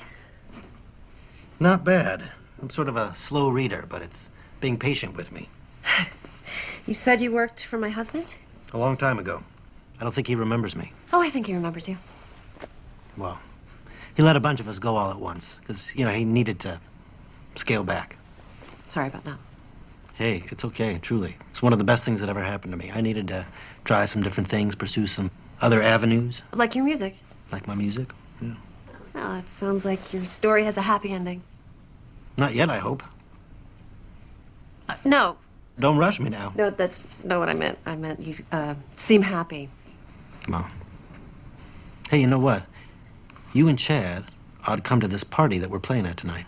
Not bad. I'm sort of a slow reader, but it's being patient with me. You said you worked for my husband? A long time ago. I don't think he remembers me. Oh, I think he remembers you. Well, he let a bunch of us go all at once, because, you know, he needed to scale back. Sorry about that. Hey, it's okay, truly. It's one of the best things that ever happened to me. I needed to try some different things, pursue some other avenues. Like your music. Like my music? Yeah. Well, it sounds like your story has a happy ending. Not yet, I hope. No. Don't rush me now. No, that's not what I meant. I meant you seem happy. Come on. Hey, you know what? You and Chad ought to come to this party that we're playing at tonight.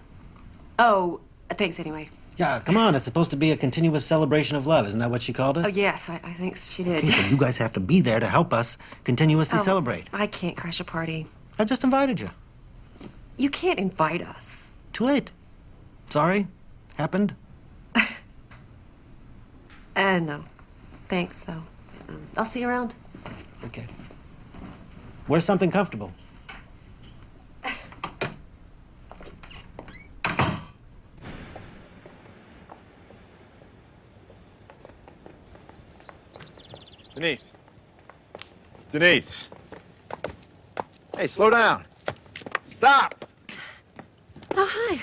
Oh, thanks anyway. Yeah, come on. It's supposed to be a continuous celebration of love. Isn't that what she called it? Oh, yes, I think she did. Okay, so you guys have to be there to help us continuously celebrate. I can't crash a party. I just invited you. You can't invite us. Too late. Sorry. Happened. No. Thanks, though. I'll see you around. Okay. Wear something comfortable. Denise. Denise. Hey, slow down. Stop! Oh, hi.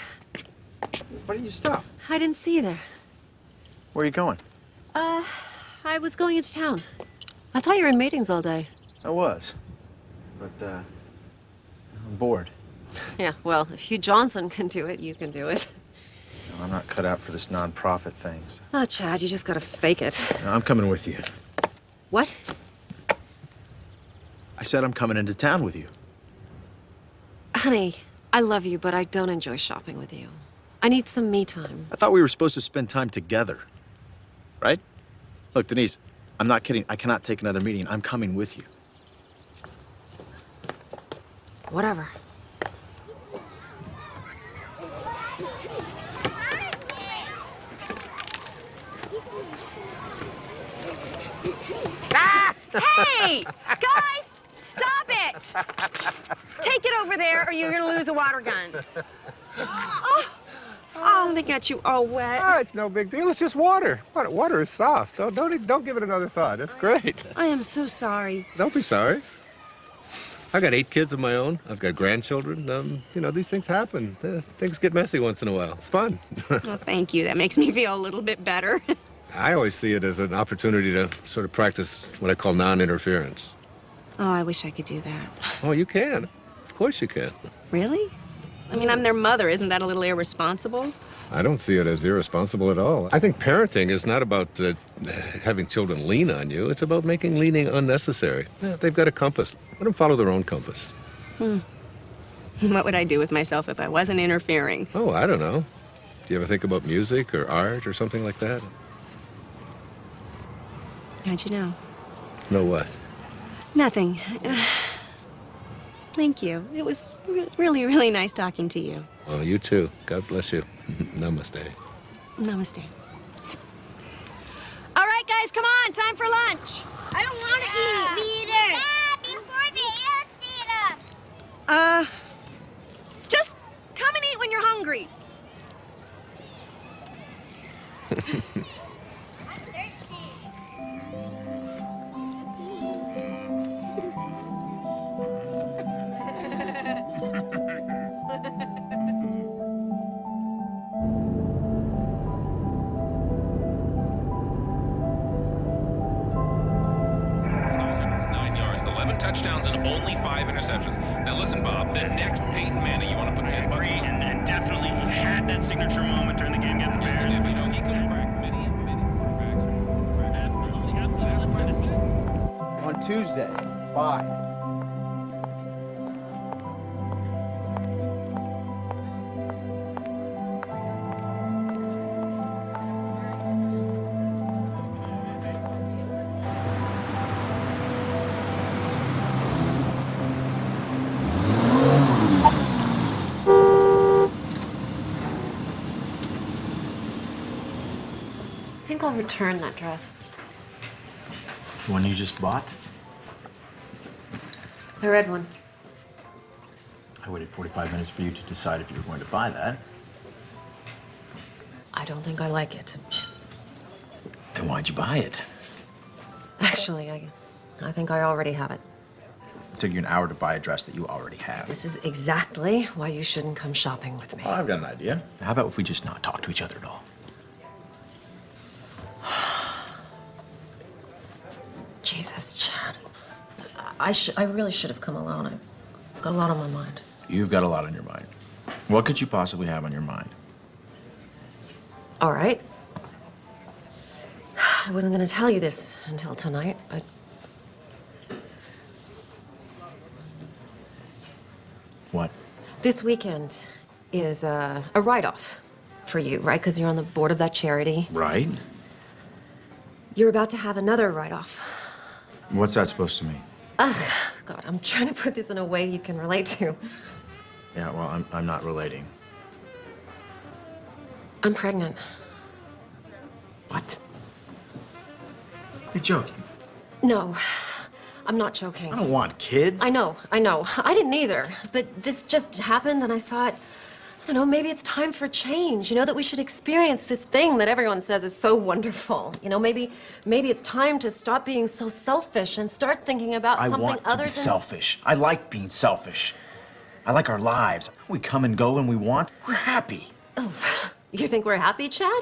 Why didn't you stop? I didn't see you there. Where are you going? I was going into town. I thought you were in meetings all day. I was. But, I'm bored. Yeah, well, if Hugh Johnson can do it, you can do it. No, I'm not cut out for this non-profit thing. So. Oh, Chad, you just gotta fake it. No, I'm coming with you. What? I said I'm coming into town with you. Honey, I love you, but I don't enjoy shopping with you. I need some me time. I thought we were supposed to spend time together. Right? Look, Denise, I'm not kidding. I cannot take another meeting. I'm coming with you. Whatever. Hey! Guys! Stop it! Take it over there or you're gonna lose the water guns. Oh, they got you all wet. Oh, it's no big deal. It's just water. Water is soft. Don't give it another thought. It's great. I am so sorry. Don't be sorry. I've got 8 kids of my own. I've got grandchildren. You know, these things happen. Things get messy once in a while. It's fun. Well, thank you. That makes me feel a little bit better. I always see it as an opportunity to sort of practice what I call non-interference. Oh, I wish I could do that. Oh, you can. Of course you can. Really? I mean, I'm their mother. Isn't that a little irresponsible? I don't see it as irresponsible at all. I think parenting is not about having children lean on you. It's about making leaning unnecessary. Yeah, they've got a compass. Let them follow their own compass. What would I do with myself if I wasn't interfering? Oh, I don't know. Do you ever think about music or art or something like that? How'd you know? Know what? Nothing. Thank you. It was really, really nice talking to you. Well, you too. God bless you. Namaste. Namaste. All right, guys, come on. Time for lunch. I don't want to eat. Me either. Dad, before the ants eat them. Just come and eat when you're hungry. I'm thirsty. Touchdowns and only 5 interceptions. Now listen, Bob, the next Peyton Manning, you want to put 10 bucks on? And definitely he had that signature moment during the game against the Bears. You know, he could crack many quarterbacks. On Tuesday, 5. I think I'll return that dress. The one you just bought? The red one. I waited 45 minutes for you to decide if you were going to buy that. I don't think I like it. Then why'd you buy it? Actually, I think I already have it. It took you an hour to buy a dress that you already have. This is exactly why you shouldn't come shopping with me. Oh, I've got an idea. How about if we just not talk to each other at all? Jesus, Chad. I really should have come alone. I've got a lot on my mind. You've got a lot on your mind. What could you possibly have on your mind? All right. I wasn't going to tell you this until tonight, but... What? This weekend is a write-off for you, right? Because you're on the board of that charity. Right. You're about to have another write-off. What's that supposed to mean? Ugh, God, I'm trying to put this in a way you can relate to. Yeah, well, I'm not relating. I'm pregnant. What? You're joking. No, I'm not joking. I don't want kids. I know. I didn't either. But this just happened, and I thought, I don't know, maybe it's time for change. You know, that we should experience this thing that everyone says is so wonderful. You know, maybe it's time to stop being so selfish and start thinking about something other than... I want to be selfish. I like being selfish. I like our lives. We come and go when we want. We're happy. Oh, you think we're happy, Chad?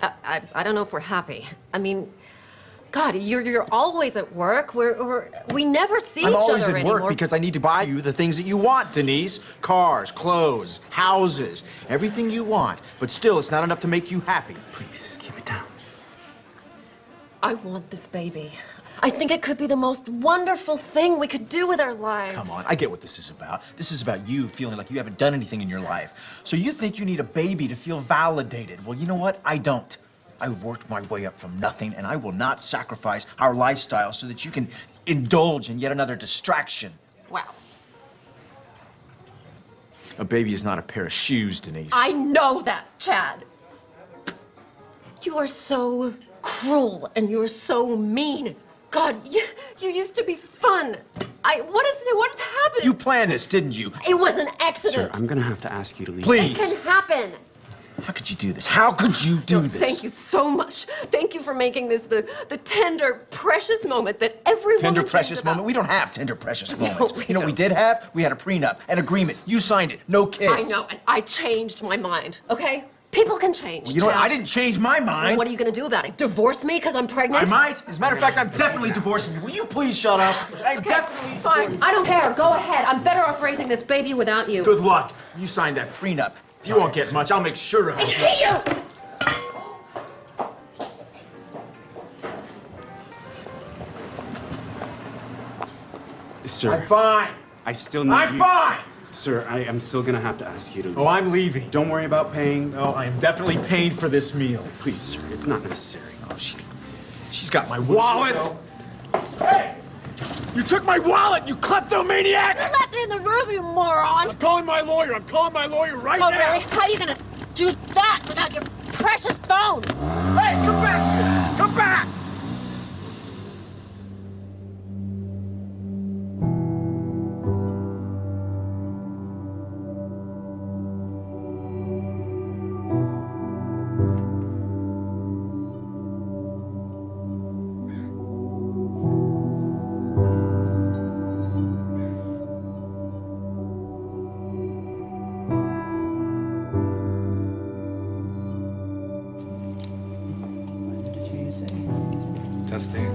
I don't know if we're happy. I mean, God, you're always at work. We never see each other anymore. I'm always at work because I need to buy you the things that you want, Denise. Cars, clothes, houses, everything you want. But still, it's not enough to make you happy. Please, keep it down. I want this baby. I think it could be the most wonderful thing we could do with our lives. Come on, I get what this is about. This is about you feeling like you haven't done anything in your life. So you think you need a baby to feel validated. Well, you know what? I don't. I worked my way up from nothing, and I will not sacrifice our lifestyle so that you can indulge in yet another distraction. Wow. A baby is not a pair of shoes, Denise. I know that, Chad. You are so cruel, and you're so mean. God, you used to be fun. What happened? You planned this, didn't you? It was an accident. Sir, I'm gonna have to ask you to leave. Please. It can happen. How could you do this? How could you do this? Thank you so much. Thank you for making this the tender, precious moment that everyone Tender, precious moment? We don't have tender, precious moments. No, you know what we did have? We had a prenup, an agreement. You signed it. No kids. I know, and I changed my mind, okay? People can change. Well, you know what? I didn't change my mind. Well, what are you going to do about it? Divorce me because I'm pregnant? I might. As a matter of fact, I'm definitely divorcing you. Will you please shut up? I'm definitely fine. I don't care. Go ahead. I'm better off raising this baby without you. Good luck. You signed that prenup. You won't get much. I'll make sure of it. I hate you! Sir. I'm fine. I still need I'm fine! Sir, I am still gonna have to ask you to leave. Oh, I'm leaving. Don't worry about paying. No, I am definitely paying for this meal. Please, sir, it's not necessary. Oh, she's got my wallet! Hey! You took my wallet, you kleptomaniac! You left it in the room, you moron! I'm calling my lawyer. I'm calling my lawyer right now. Oh, really? How are you gonna do that without your precious phone? Hey, come back here! Come back!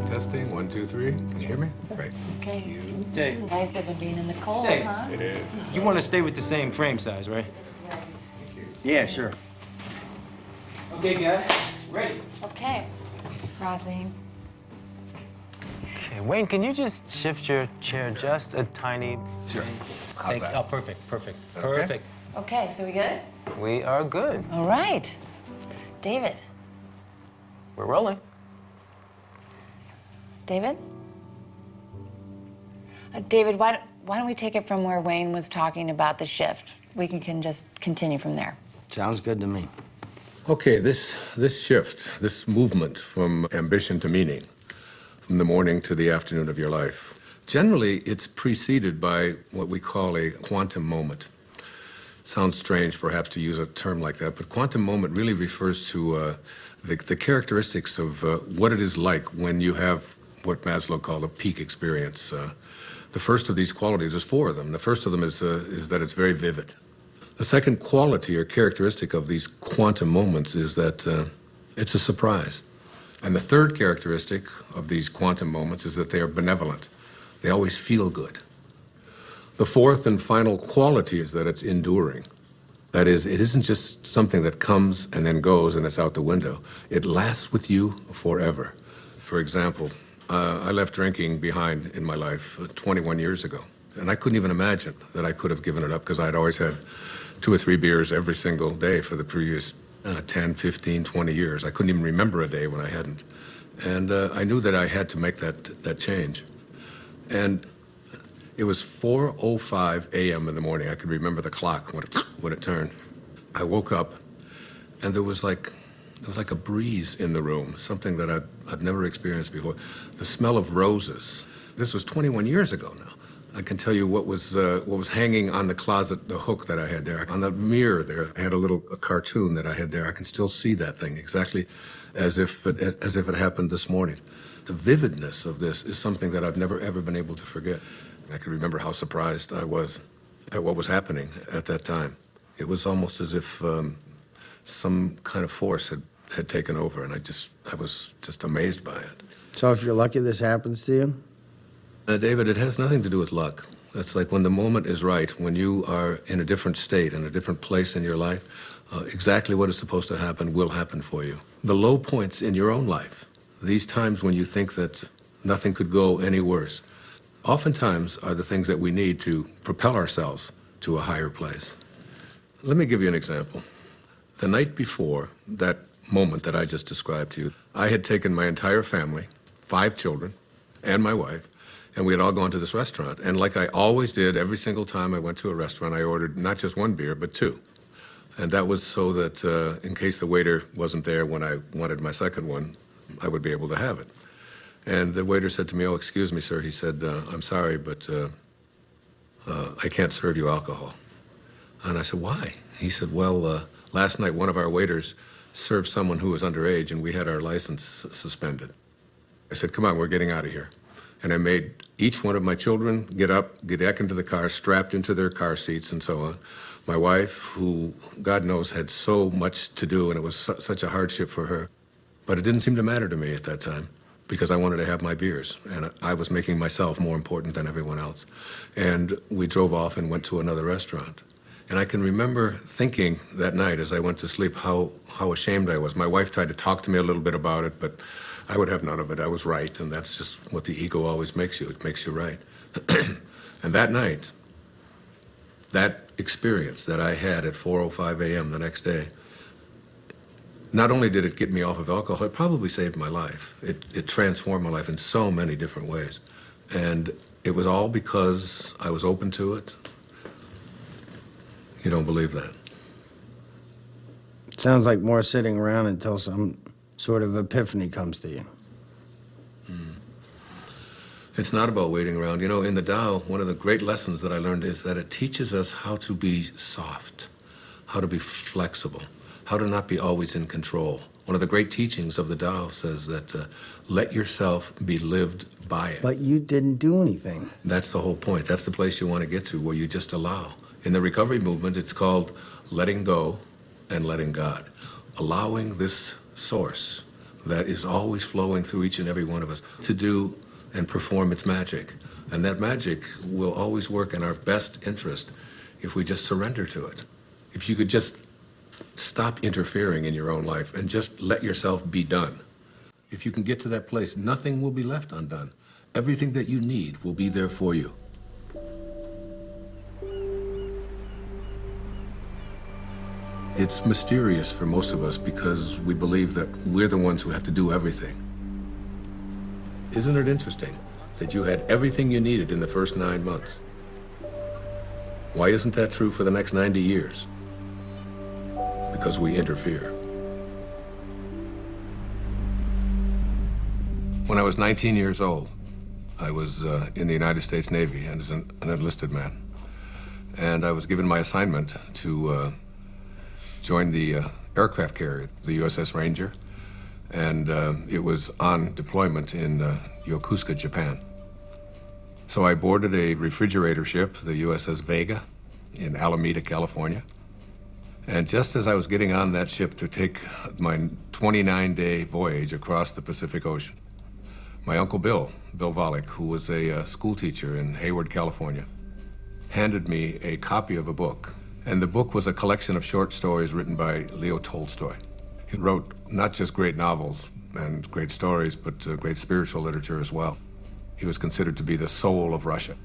Testing, 1, 2, 3. Can you hear me? Great. Okay. Dave. Nice of it being in the cold, Dave. huh? It is. You want to stay with the same frame size, right? Yeah, sure. Okay, guys. Ready. Okay. Crossing. Okay, Wayne, can you just shift your chair just a tiny... Sure. Oh, perfect. Okay. Perfect. Okay, so we good? We are good. All right. David. We're rolling. David? David, why don't we take it from where Wayne was talking about the shift? We can just continue from there. Sounds good to me. Okay, this shift, this movement from ambition to meaning, from the morning to the afternoon of your life, Generally, it's preceded by what we call a quantum moment. Sounds strange, perhaps, to use a term like that, but quantum moment really refers to the characteristics of what it is like when you have what Maslow called a peak experience. The first of these qualities, there's four of them. The first of them is that it's very vivid. The second quality or characteristic of these quantum moments is that it's a surprise. And the third characteristic of these quantum moments is that they are benevolent. They always feel good. The fourth and final quality is that it's enduring. That is, it isn't just something that comes and then goes and it's out the window. It lasts with you forever. For example, I left drinking behind in my life 21 years ago. And I couldn't even imagine that I could have given it up because I'd always had 2 or 3 beers every single day for the previous 10, 15, 20 years. I couldn't even remember a day when I hadn't. And I knew that I had to make that change. And it was 4:05 a.m. in the morning. I could remember the clock when it turned. I woke up, and there was like a breeze in the room, something that I'd never experienced before. The smell of roses. This was 21 years ago now. I can tell you what was hanging on the closet, the hook that I had there. On the mirror there, I had a cartoon that I had there. I can still see that thing exactly as if it happened this morning. The vividness of this is something that I've never, ever been able to forget. I can remember how surprised I was at what was happening at that time. It was almost as if some kind of force had taken over, and I was just amazed by it. So if you're lucky this happens to you? David, it has nothing to do with luck. It's like when the moment is right, when you are in a different state, in a different place in your life, exactly what is supposed to happen will happen for you. The low points in your own life, these times when you think that nothing could go any worse, oftentimes are the things that we need to propel ourselves to a higher place. Let me give you an example. The night before that moment that I just described to you, I had taken my entire family, 5 children, and my wife, and we had all gone to this restaurant. And like I always did, every single time I went to a restaurant, I ordered not just 1 beer, but 2. And that was so that in case the waiter wasn't there when I wanted my second one, I would be able to have it. And the waiter said to me, "Oh, excuse me, sir." He said, "I'm sorry, but I can't serve you alcohol." And I said, "Why?" He said, "Well, last night one of our waiters served someone who was underage, and we had our license suspended." I said, "Come on, we're getting out of here." And I made each one of my children get up, get back into the car, strapped into their car seats and so on. My wife, who, God knows, had so much to do, and it was such a hardship for her. But it didn't seem to matter to me at that time because I wanted to have my beers, and I was making myself more important than everyone else. And we drove off and went to another restaurant. And I can remember thinking that night as I went to sleep how ashamed I was. My wife tried to talk to me a little bit about it, but I would have none of it. I was right, and that's just what the ego always makes you. It makes you right. And that night, that experience that I had at 4:05 a.m. the next day, not only did it get me off of alcohol, it probably saved my life. It transformed my life in so many different ways. And it was all because I was open to it. You don't believe that? Sounds like more sitting around until some sort of epiphany comes to you. It's not about waiting around. You know, in the Tao, one of the great lessons that I learned is that it teaches us how to be soft, how to be flexible, how to not be always in control. One of the great teachings of the Tao says that let yourself be lived by it. But you didn't do anything. That's the whole point. That's the place you want to get to, where you just allow. In the recovery movement, it's called letting go and letting God. Allowing this source that is always flowing through each and every one of us to do and perform its magic. And that magic will always work in our best interest if we just surrender to it. If you could just stop interfering in your own life and just let yourself be done. If you can get to that place, nothing will be left undone. Everything that you need will be there for you. It's mysterious for most of us because we believe that we're the ones who have to do everything. Isn't it interesting that you had everything you needed in the first 9 months? Why isn't that true for the next 90 years? Because we interfere. When I was 19 years old, I was in the United States Navy and as an enlisted man. And I was given my assignment to join the aircraft carrier, the USS Ranger. And it was on deployment in Yokosuka, Japan. So I boarded a refrigerator ship, the USS Vega, in Alameda, California. And just as I was getting on that ship to take my 29-day voyage across the Pacific Ocean, my Uncle Bill Volek, who was a school teacher in Hayward, California, handed me a copy of a book. And the book was a collection of short stories written by Leo Tolstoy. He wrote not just great novels and great stories, but great spiritual literature as well. He was considered to be the soul of Russia.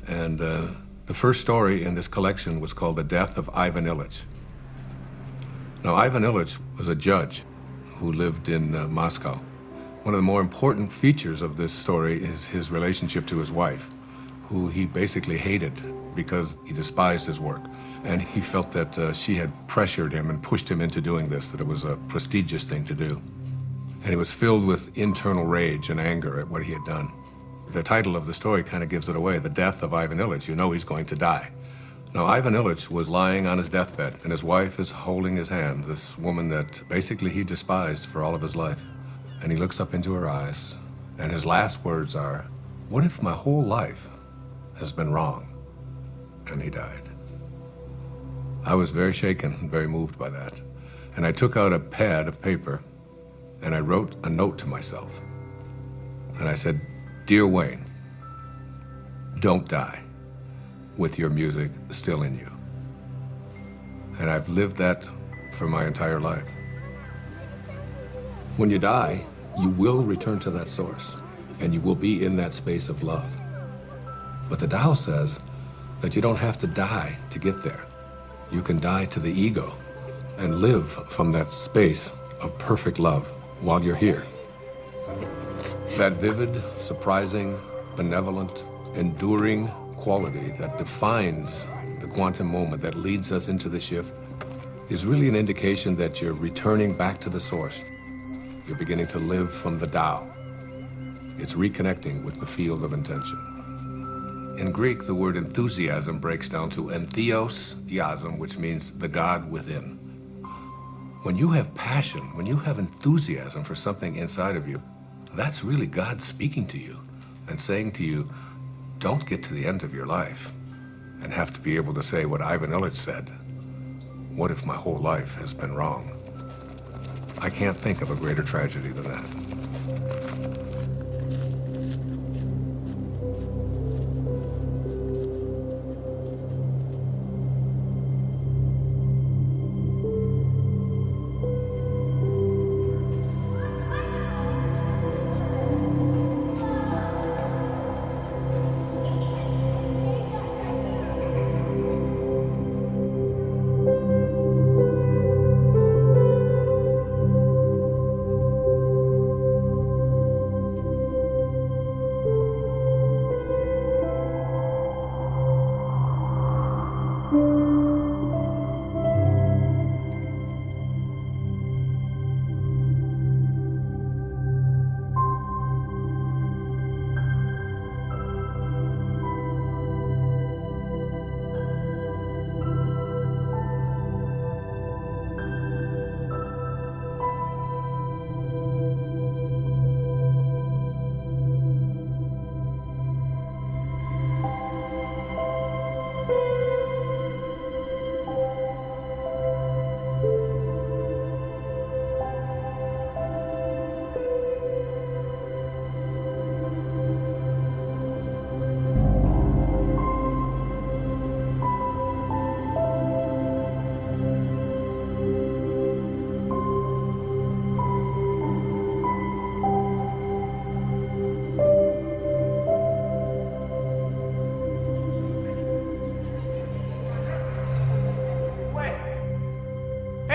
And the first story in this collection was called The Death of Ivan Ilyich. Now, Ivan Ilyich was a judge who lived in Moscow. One of the more important features of this story is his relationship to his wife, who he basically hated because he despised his work. And he felt that she had pressured him and pushed him into doing this, that it was a prestigious thing to do. And he was filled with internal rage and anger at what he had done. The title of the story kind of gives it away, The Death of Ivan Ilyich. You know he's going to die. Now, Ivan Ilyich was lying on his deathbed, and his wife is holding his hand, this woman that basically he despised for all of his life. And he looks up into her eyes, and his last words are, "What if my whole life has been wrong?" And he died. I was very shaken and very moved by that. And I took out a pad of paper, and I wrote a note to myself. And I said, "Dear Wayne, don't die with your music still in you." And I've lived that for my entire life. When you die, you will return to that source, and you will be in that space of love. But the Tao says that you don't have to die to get there. You can die to the ego and live from that space of perfect love while you're here. That vivid, surprising, benevolent, enduring quality that defines the quantum moment that leads us into the shift is really an indication that you're returning back to the source. You're beginning to live from the Tao. It's reconnecting with the field of intention. In Greek, the word enthusiasm breaks down to entheos-iasm, which means the God within. When you have passion, when you have enthusiasm for something inside of you, that's really God speaking to you and saying to you, don't get to the end of your life and have to be able to say what Ivan Ilyich said, "What if my whole life has been wrong?" I can't think of a greater tragedy than that.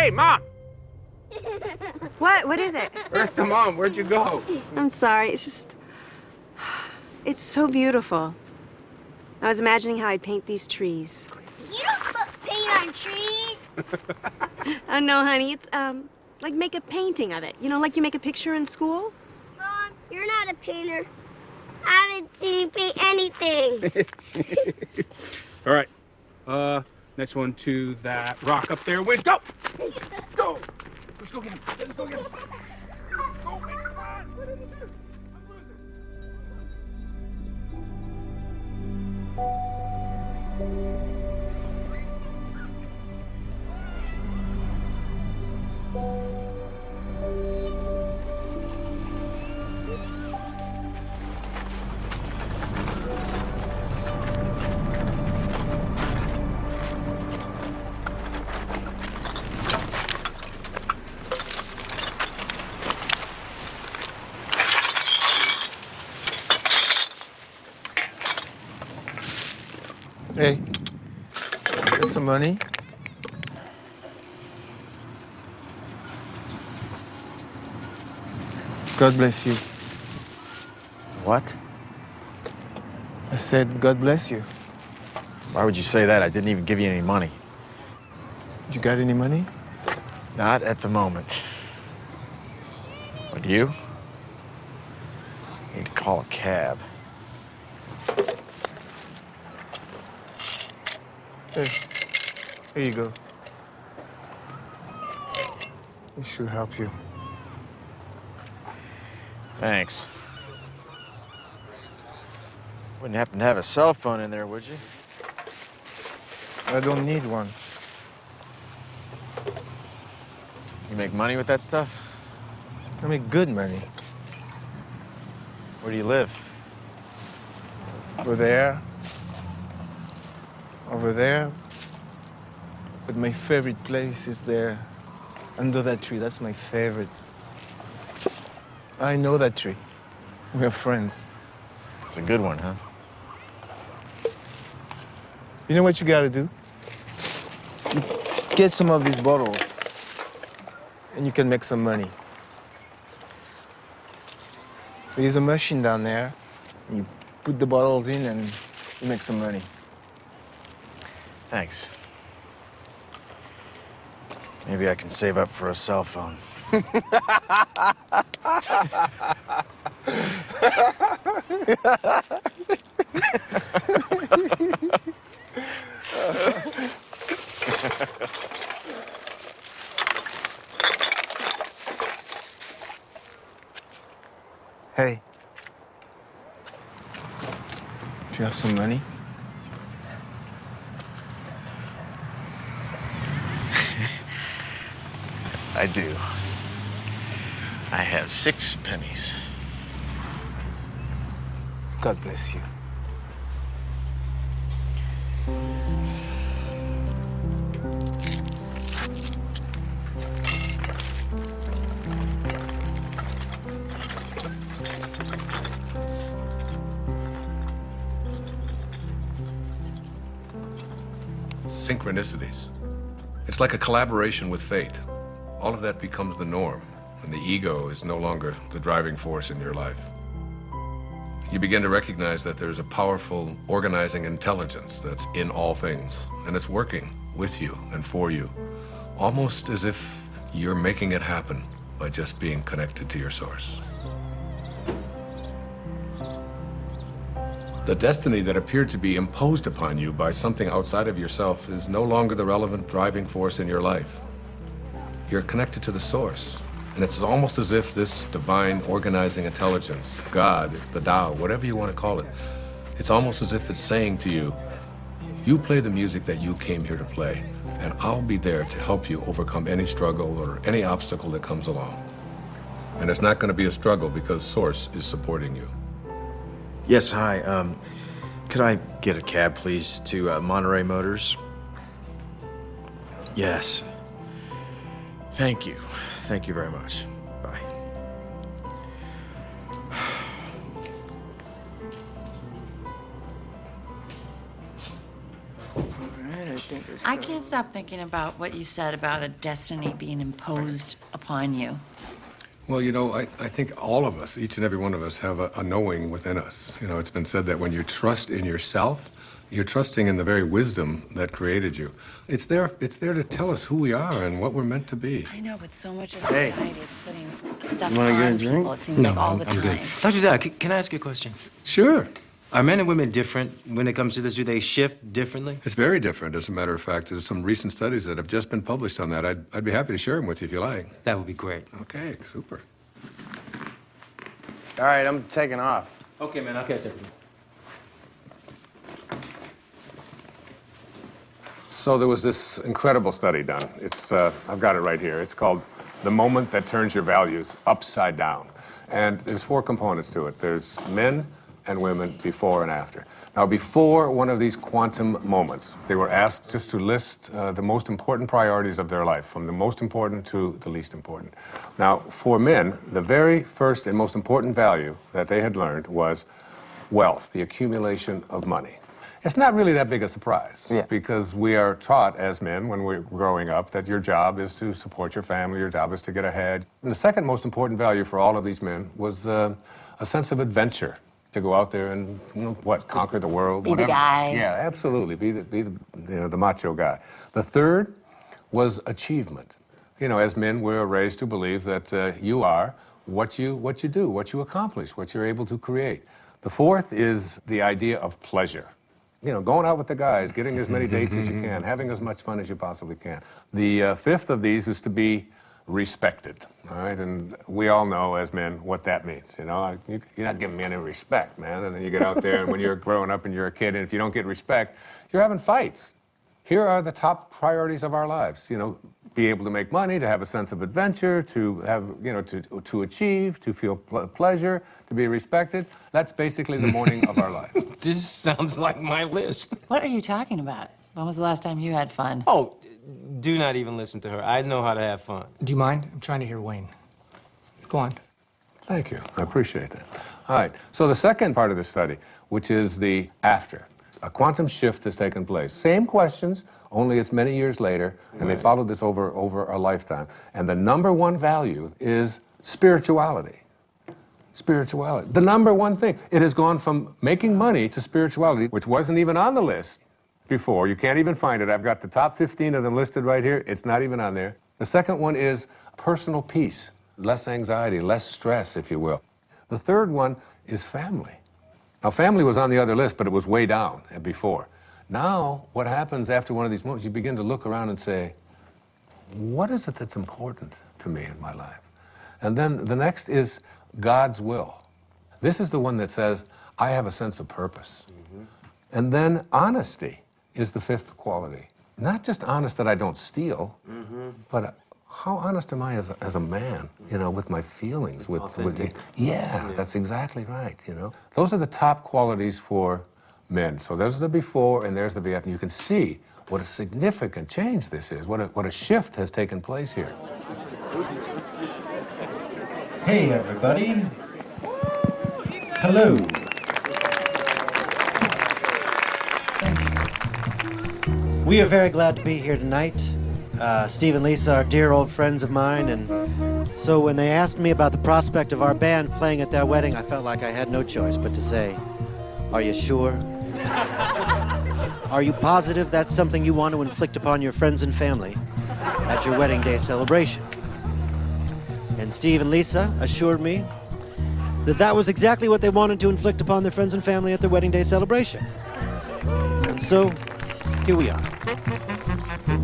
Hey, Mom! What? What is it? Earth to Mom, where'd you go? I'm sorry, it's just... It's so beautiful. I was imagining how I'd paint these trees. You don't put paint on trees. Oh, no, honey, it's, like make a painting of it. You know, like you make a picture in school? Mom, you're not a painter. I haven't seen him paint anything. All right. Next one to that rock up there. Wiz, go! Go! Let's go get him. Let's go get him. Go, man, come on! What did he do? Hey, here's some money. God bless you. What? I said, God bless you. Why would you say that? I didn't even give you any money. You got any money? Not at the moment. What, do you? Need to call a cab. Hey, here you go. This should help you. Thanks. Wouldn't happen to have a cell phone in there, would you? I don't need one. You make money with that stuff? I make good money. Where do you live? Over there. Over there. But my favorite place is there. Under that tree. That's my favorite. I know that tree. We're friends. It's a good one, huh? You know what you gotta do? You get some of these bottles, and you can make some money. There's a machine down there. You put the bottles in, and you make some money. Thanks. Maybe I can save up for a cell phone. Hey. Do you have some money? I do. I have 6 pennies. God bless you. Synchronicities. It's like a collaboration with fate. All of that becomes the norm, and the ego is no longer the driving force in your life. You begin to recognize that there's a powerful organizing intelligence that's in all things, and it's working with you and for you, almost as if you're making it happen by just being connected to your source. The destiny that appeared to be imposed upon you by something outside of yourself is no longer the relevant driving force in your life. You're connected to the source, and it's almost as if this divine organizing intelligence, God, the Tao, whatever you want to call it, it's almost as if it's saying to you, you play the music that you came here to play, and I'll be there to help you overcome any struggle or any obstacle that comes along. And it's not going to be a struggle because Source is supporting you. Yes, hi. Could I get a cab, please, to Monterey Motors? Yes. Thank you. Thank you very much. Bye. I can't stop thinking about what you said about a destiny being imposed upon you. Well, you know, I think all of us, each and every one of us, have a knowing within us. You know, it's been said that when you trust in yourself, you're trusting in the very wisdom that created you. It's there to tell us who we are and what we're meant to be. I know, but so much of Hey. society is putting stuff You wanna get a on drink? people. It seems like all the I'm time. good. Dr. Dodd, can I ask you a question? Sure. Are men and women different when it comes to this? Do they shift differently? It's very different. As a matter of fact, there's some recent studies that have just been published on that. I'd be happy to share them with you if you like. That would be great. Okay, super. All right, I'm taking off. Okay, man, I'll catch up with you. So there was this incredible study done. It's, I've got it right here. It's called The Moment That Turns Your Values Upside Down. And there's 4 components to it. There's men and women before and after. Now, before one of these quantum moments, they were asked just to list the most important priorities of their life, from the most important to the least important. Now, for men, the very first and most important value that they had learned was wealth, the accumulation of money. It's not really that big a surprise, because we are taught as men when we're growing up that your job is to support your family, your job is to get ahead. And the second most important value for all of these men was a sense of adventure, to go out there and, conquer the world. Be whatever. the guy. Yeah, absolutely, be the macho guy. The third was achievement. You know, as men, we're raised to believe that you are what you do, what you accomplish, what you're able to create. The fourth is the idea of pleasure. You know, going out with the guys, getting as many dates as you can, having as much fun as you possibly can. The fifth of these is to be respected, all right? And we all know as men what that means, you know? You're not giving me any respect, man. And then you get out there, and when you're growing up and you're a kid, and if you don't get respect, you're having fights. Here are the top priorities of our lives, you know, be able to make money, to have a sense of adventure, to have, you know, to achieve, to feel pleasure, to be respected. That's basically the morning of our life. This sounds like my list. What are you talking about? When was the last time you had fun? Oh, do not even listen to her. I know how to have fun. Do you mind? I'm trying to hear Wayne. Go on. Thank you. I appreciate that. All right. So the second part of the study, which is the after. A quantum shift has taken place. Same questions, only it's many years later, and they followed this over a lifetime. And the number one value is spirituality. Spirituality. The number one thing. It has gone from making money to spirituality, which wasn't even on the list before. You can't even find it. I've got the top 15 of them listed right here. It's not even on there. The second one is personal peace, less anxiety, less stress, if you will. The third one is family. Now, family was on the other list, but it was way down before. Now, what happens after one of these moments, you begin to look around and say, what is it that's important to me in my life? And then the next is God's will. This is the one that says, I have a sense of purpose. And then honesty is the fifth quality. Not just honest that I don't steal, but how honest am I as a man, you know, with my feelings, with yeah, that's exactly right, you know. Those are the top qualities for men. So there's the before and there's the after. You can see what a significant change this is, what a shift has taken place here. Hey, everybody. Hello. Thank you. We are very glad to be here tonight. Steve and Lisa are dear old friends of mine, and so when they asked me about the prospect of our band playing at their wedding, I felt like I had no choice but to say, are you sure? Are you positive that's something you want to inflict upon your friends and family at your wedding day celebration? And Steve and Lisa assured me that that was exactly what they wanted to inflict upon their friends and family at their wedding day celebration. And so, here we are.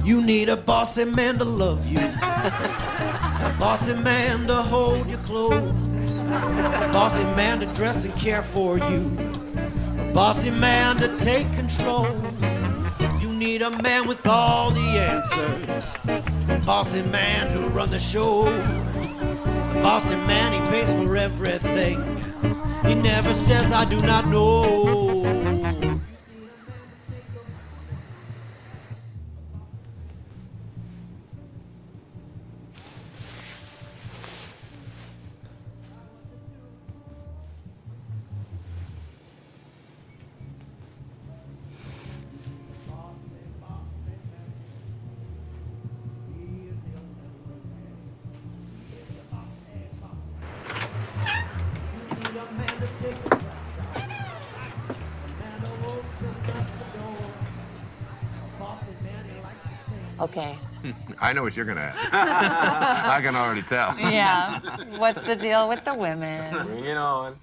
You need a bossy man to love you, a bossy man to hold you close, a bossy man to dress and care for you, a bossy man to take control. You need a man with all the answers, a bossy man who'll run the show, a bossy man, he pays for everything, he never says I do not know. Okay, I know what you're going to ask. I can already tell. Yeah. What's the deal with the women? Bring it on.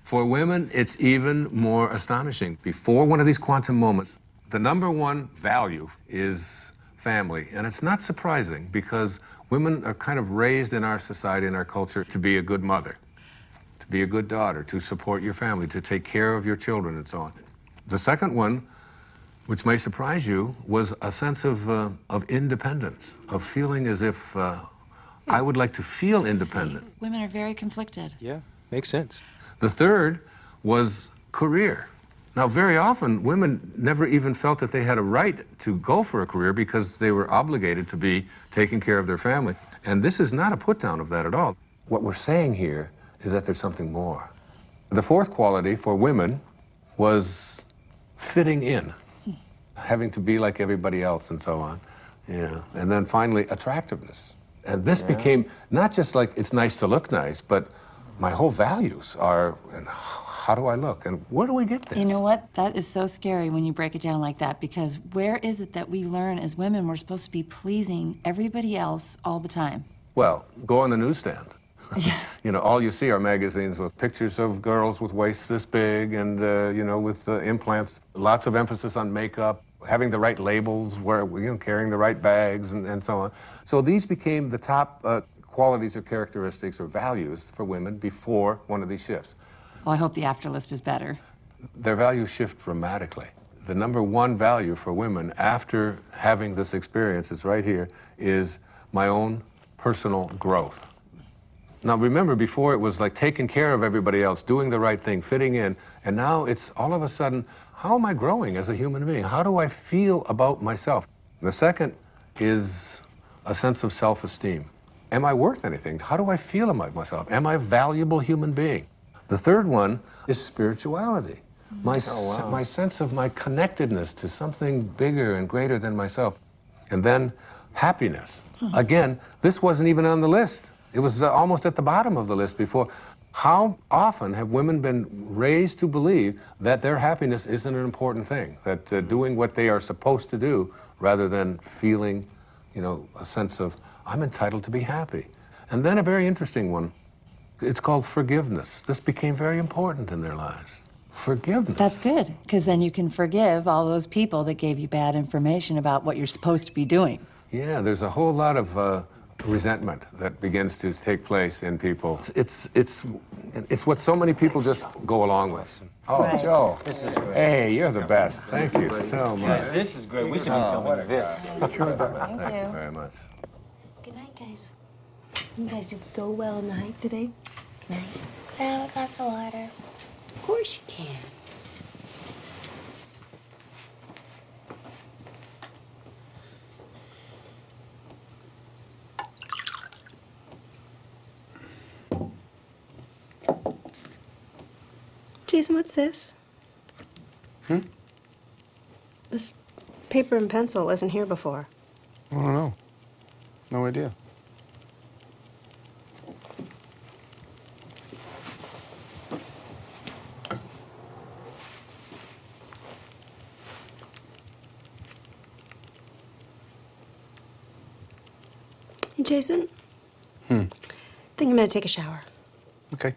For women, it's even more astonishing. Before one of these quantum moments, the number one value is family. And it's not surprising because women are kind of raised in our society, in our culture, to be a good mother, to be a good daughter, to support your family, to take care of your children, and so on. The second one, which may surprise you, was a sense of independence, of feeling as if I would like to feel independent. Women are very conflicted. Yeah, makes sense. The third was career. Now, very often, women never even felt that they had a right to go for a career because they were obligated to be taking care of their family. And this is not a put-down of that at all. What we're saying here is that there's something more. The fourth quality for women was fitting in, having to be like everybody else and so on. Yeah. And then finally, attractiveness. And this became not just like it's nice to look nice, but my whole values are, and how do I look? And where do we get this? You know what? That is so scary when you break it down like that, because where is it that we learn as women we're supposed to be pleasing everybody else all the time? Well, go on the newsstand. You know, all you see are magazines with pictures of girls with waists this big and, you know, with implants, lots of emphasis on makeup, having the right labels, carrying the right bags and so on. So these became the top qualities or characteristics or values for women before one of these shifts. Well, I hope the after list is better. Their values shift dramatically. The number one value for women after having this experience is right here, is my own personal growth. Now remember, before it was like taking care of everybody else, doing the right thing, fitting in, and now it's all of a sudden, how am I growing as a human being? How do I feel about myself? The second is a sense of self-esteem. Am I worth anything? How do I feel about myself? Am I a valuable human being? The third one is spirituality. My sense of my connectedness to something bigger and greater than myself. And then happiness. Again, this wasn't even on the list. It was almost at the bottom of the list before. How often have women been raised to believe that their happiness isn't an important thing, that doing what they are supposed to do rather than feeling, you know, a sense of, I'm entitled to be happy. And then a very interesting one, it's called forgiveness. This became very important in their lives. Forgiveness. That's good, because then you can forgive all those people that gave you bad information about what you're supposed to be doing. Yeah, there's a whole lot of resentment that begins to take place in people. It's what so many people just go along with. Oh, right. Joe, this is great. Hey, you're the best. Thank you so much. Yeah, this is great. We should be filming this. Thank you very much. Good night, guys. You guys did so well in the hike today. Good night. Can I have a glass of water? Of course you can. Jason, what's this? This paper and pencil wasn't here before. I don't know. No idea. Hey, Jason? I think I'm gonna take a shower. Okay.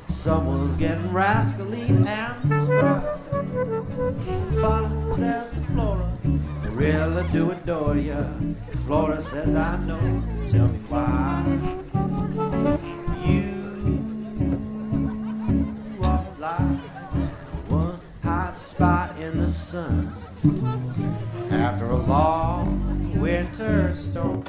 Someone's getting rascally and spry. Fauna says to Flora, I really do adore ya. Flora says, I know, tell me why. You are like one hot spot in the sun after a long winter storm.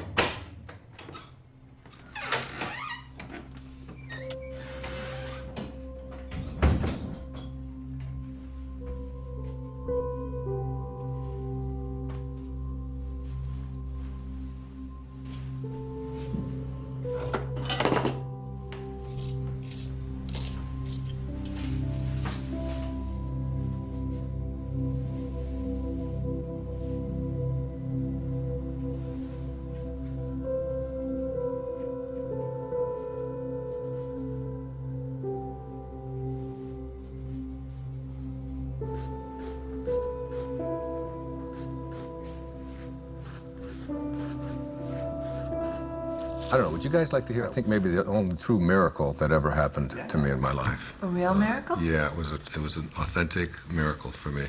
I don't know, would you guys like to hear, I think maybe the only true miracle that ever happened to me in my life. A real miracle? Yeah, it was an authentic miracle for me.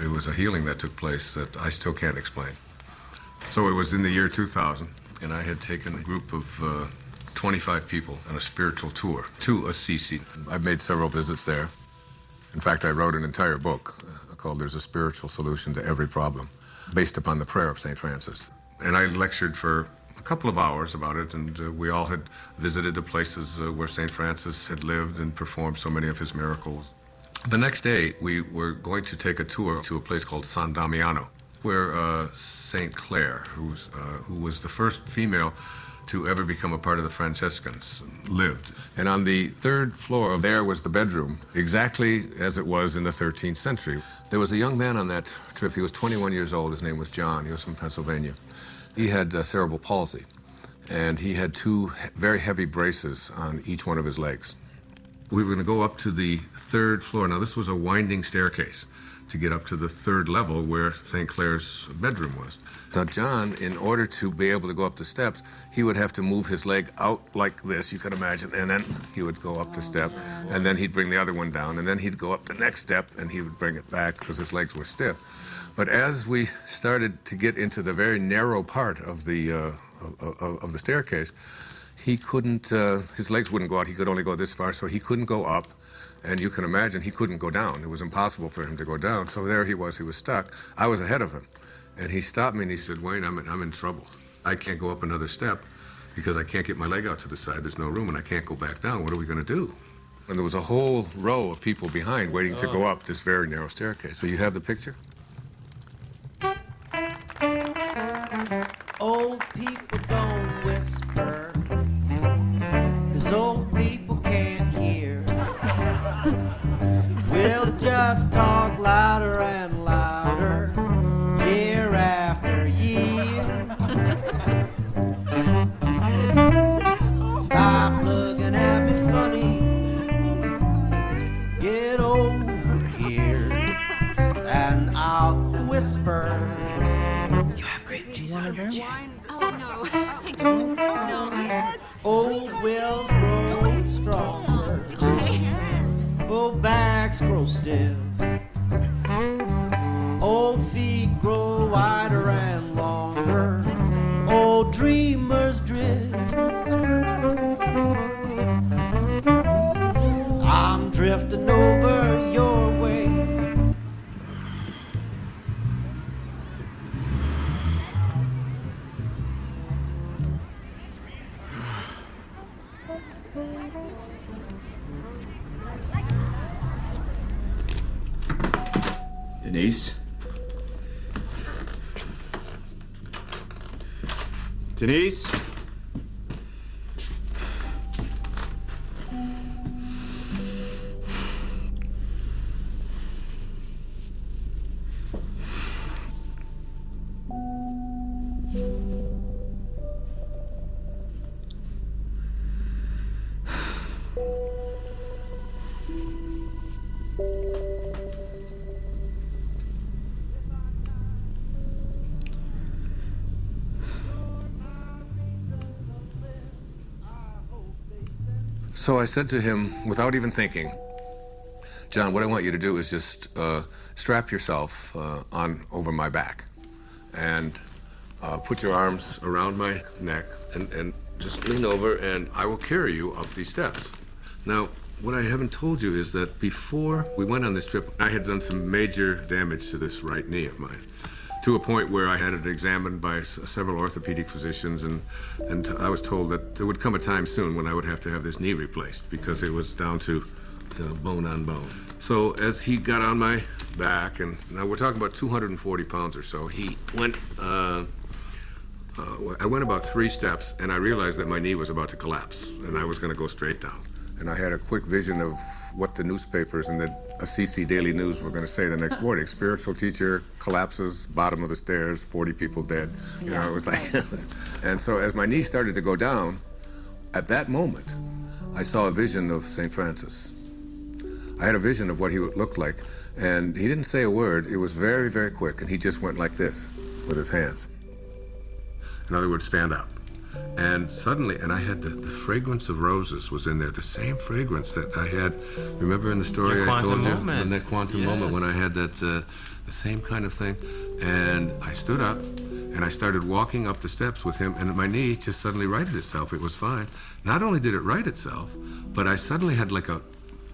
It was a healing that took place that I still can't explain. So it was in the year 2000, and I had taken a group of 25 people on a spiritual tour to Assisi. I've made several visits there. In fact, I wrote an entire book called There's a Spiritual Solution to Every Problem, based upon the prayer of St. Francis. And I lectured for a couple of hours about it, and we all had visited the places where St. Francis had lived and performed so many of his miracles. The next day, we were going to take a tour to a place called San Damiano, where St. Clare, who was the first female to ever become a part of the Franciscans, lived. And on the third floor there was the bedroom, exactly as it was in the 13th century. There was a young man on that trip. He was 21 years old. His name was John. He was from Pennsylvania. He had cerebral palsy, and he had two very heavy braces on each one of his legs. We were going to go up to the third floor. Now, this was a winding staircase to get up to the third level where St. Clare's bedroom was. Now, John, in order to be able to go up the steps, he would have to move his leg out like this, you can imagine, and then he would go up the step, and then he'd bring the other one down, and then he'd go up the next step, and he would bring it back because his legs were stiff. But as we started to get into the very narrow part of the staircase, he couldn't, his legs wouldn't go out. He could only go this far, so he couldn't go up. And you can imagine he couldn't go down. It was impossible for him to go down. So there he was stuck. I was ahead of him. And he stopped me and he said, Wayne, I'm in trouble. I can't go up another step because I can't get my leg out to the side. There's no room and I can't go back down. What are we going to do? And there was a whole row of people behind waiting to go up this very narrow staircase. So you have the picture? Old people don't whisper, 'cause old people can't hear. We'll just talk louder and louder, year after year. Stop looking at me funny, get over here, and I'll whisper. You have grape juice on your wine? Oh, no. Thank you. No. Yes. Old wills grow stronger. Old backs grow stiff. Old feet grow wider and longer. Old dreamers drift. I'm drifting over your way. Denise? Denise? So I said to him, without even thinking, John, what I want you to do is just strap yourself on over my back and put your arms around my neck and just lean over and I will carry you up these steps. Now, what I haven't told you is that before we went on this trip, I had done some major damage to this right knee of mine, to a point where I had it examined by several orthopedic physicians, and I was told that there would come a time soon when I would have to have this knee replaced because it was down to bone on bone. So as he got on my back, and now we're talking about 240 pounds or so, he went, I went about 3 steps, and I realized that my knee was about to collapse, and I was going to go straight down. And I had a quick vision of what the newspapers and the Assisi Daily News were going to say the next morning. Spiritual teacher collapses, bottom of the stairs, 40 people dead. You know, it was like... And so as my knee started to go down, at that moment, I saw a vision of St. Francis. I had a vision of what he would look like, and he didn't say a word. It was very, very quick, and he just went like this with his hands. In other words, stand up. And suddenly, and I had the fragrance of roses was in there, the same fragrance that I had, remember in the story I told you? In that quantum moment when I had that, the same kind of thing. And I stood up and I started walking up the steps with him, and my knee just suddenly righted itself. It was fine. Not only did it right itself, but I suddenly had like a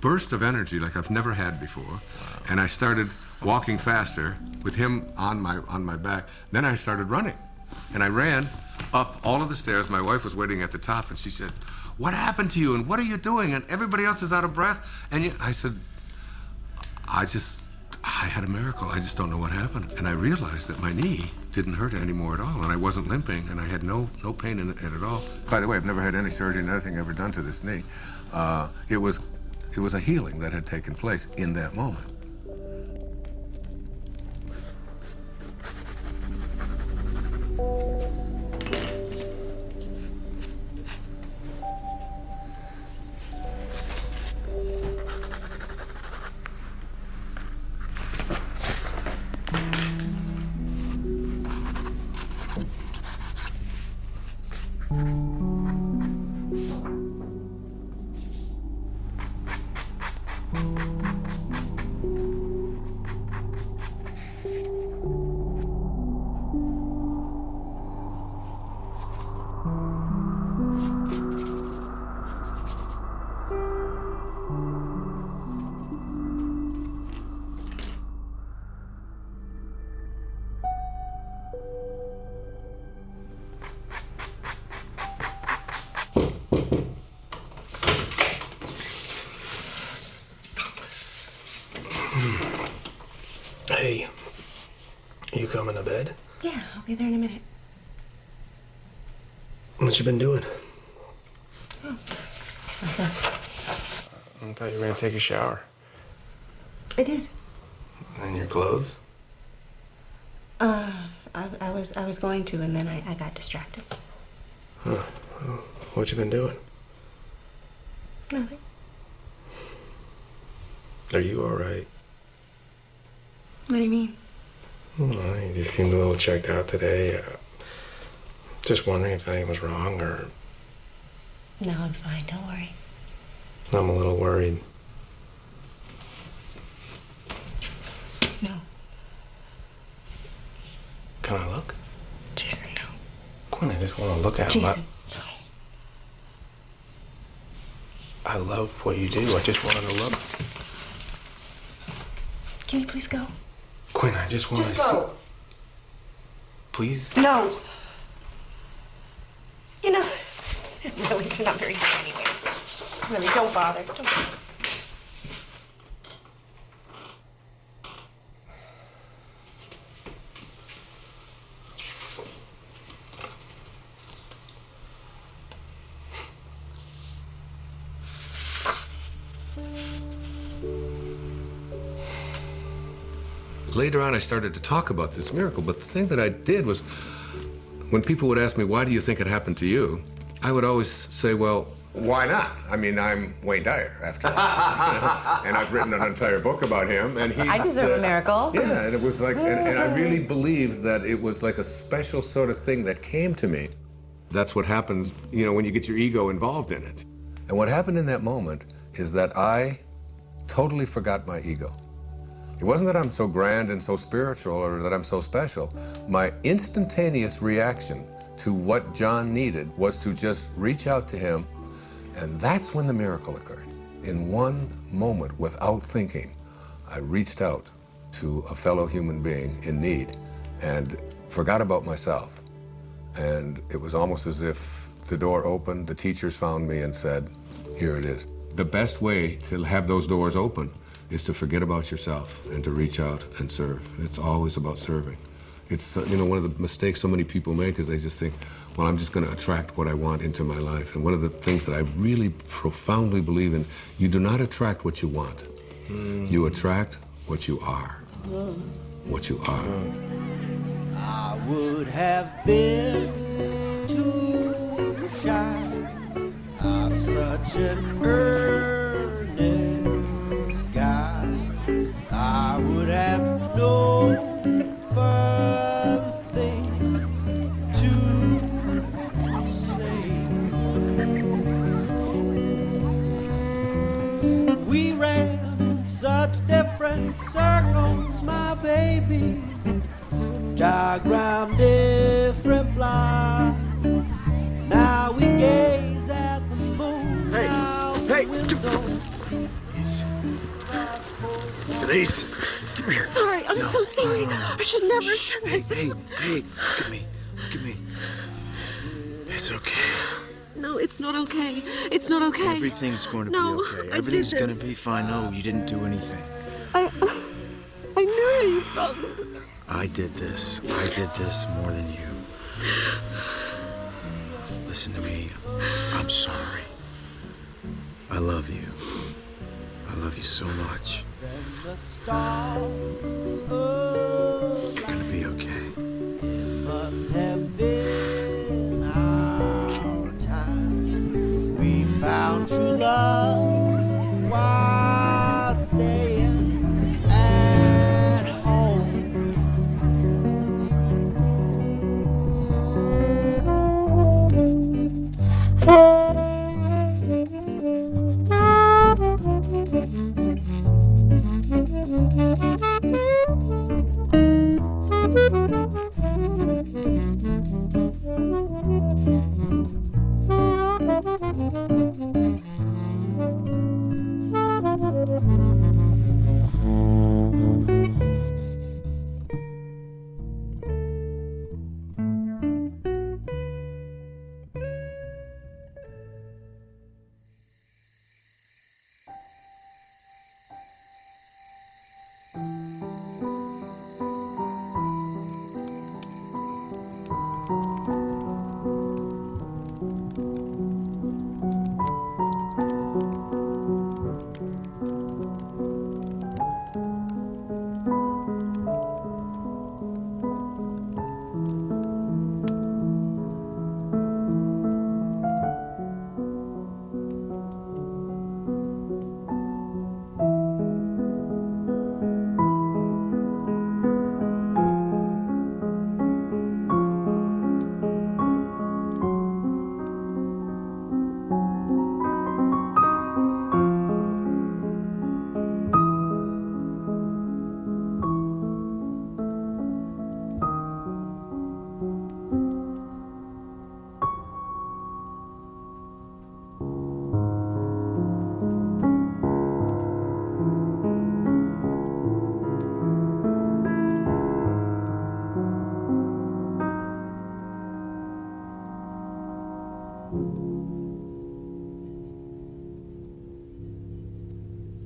burst of energy like I've never had before. And I started walking faster with him on my back. Then I started running. And I ran up all of the stairs. My wife was waiting at the top, and she said, "What happened to you, and what are you doing? And everybody else is out of breath." And I said, I had a miracle. I just don't know what happened. And I realized that my knee didn't hurt anymore at all, and I wasn't limping, and I had no pain in it at all. By the way, I've never had any surgery, nothing ever done to this knee. It was a healing that had taken place in that moment. Hey, you coming to bed? Yeah, I'll be there in a minute. What you been doing? Oh. I thought you were gonna take a shower. I did. And your clothes? I was going to, and then I got distracted. Huh. What you been doing? Nothing. Are you all right? What do you mean? Well, you just seemed a little checked out today. Just wondering if anything was wrong, or... No, I'm fine. Don't worry. I'm a little worried. No. Can I look? Jason, no. Quinn, I just want to look at him. Jason, I love what you do. I just wanted to look. Can you please go? Quinn, I just want to Just go. see. Please? No. You know, really, you're not very good anyways. Really, don't bother. Don't bother. Later on, I started to talk about this miracle, but the thing that I did was, when people would ask me, why do you think it happened to you? I would always say, well, why not? I mean, I'm Wayne Dyer, after all. And I've written an entire book about him, and he's... I deserve a miracle. Yeah, and it was like, and I really believed that it was like a special sort of thing that came to me. That's what happens, you know, when you get your ego involved in it. And what happened in that moment is that I totally forgot my ego. It wasn't that I'm so grand and so spiritual or that I'm so special. My instantaneous reaction to what John needed was to just reach out to him, and that's when the miracle occurred. In one moment, without thinking, I reached out to a fellow human being in need and forgot about myself. And it was almost as if the door opened, the teachers found me and said, here it is. The best way to have those doors open is to forget about yourself and to reach out and serve. It's always about serving. It's, you know, one of the mistakes so many people make is they just think, well, I'm just going to attract what I want into my life. And one of the things that I really profoundly believe in, you do not attract what you want. You attract what you are. What you are. I would have been too shy. I'm such an earnest guy. I would have known fun things to say. We ran in such different circles, my baby. Diagram different blocks. Now we gaze at the moon out the window. Denise, come here. Sorry, I'm so sorry. I should never have done this. Hey, look at me. Look at me. It's okay. No, it's not okay. It's not okay. Everything's going to No, be okay. I Everything's did going to this. be fine. No, you didn't do anything. I knew you felt this. I did this. I did this more than you. Listen to me. I'm sorry. I love you. I love you so much. The stars You're gonna be okay. must have been our time. We found true love while staying at home.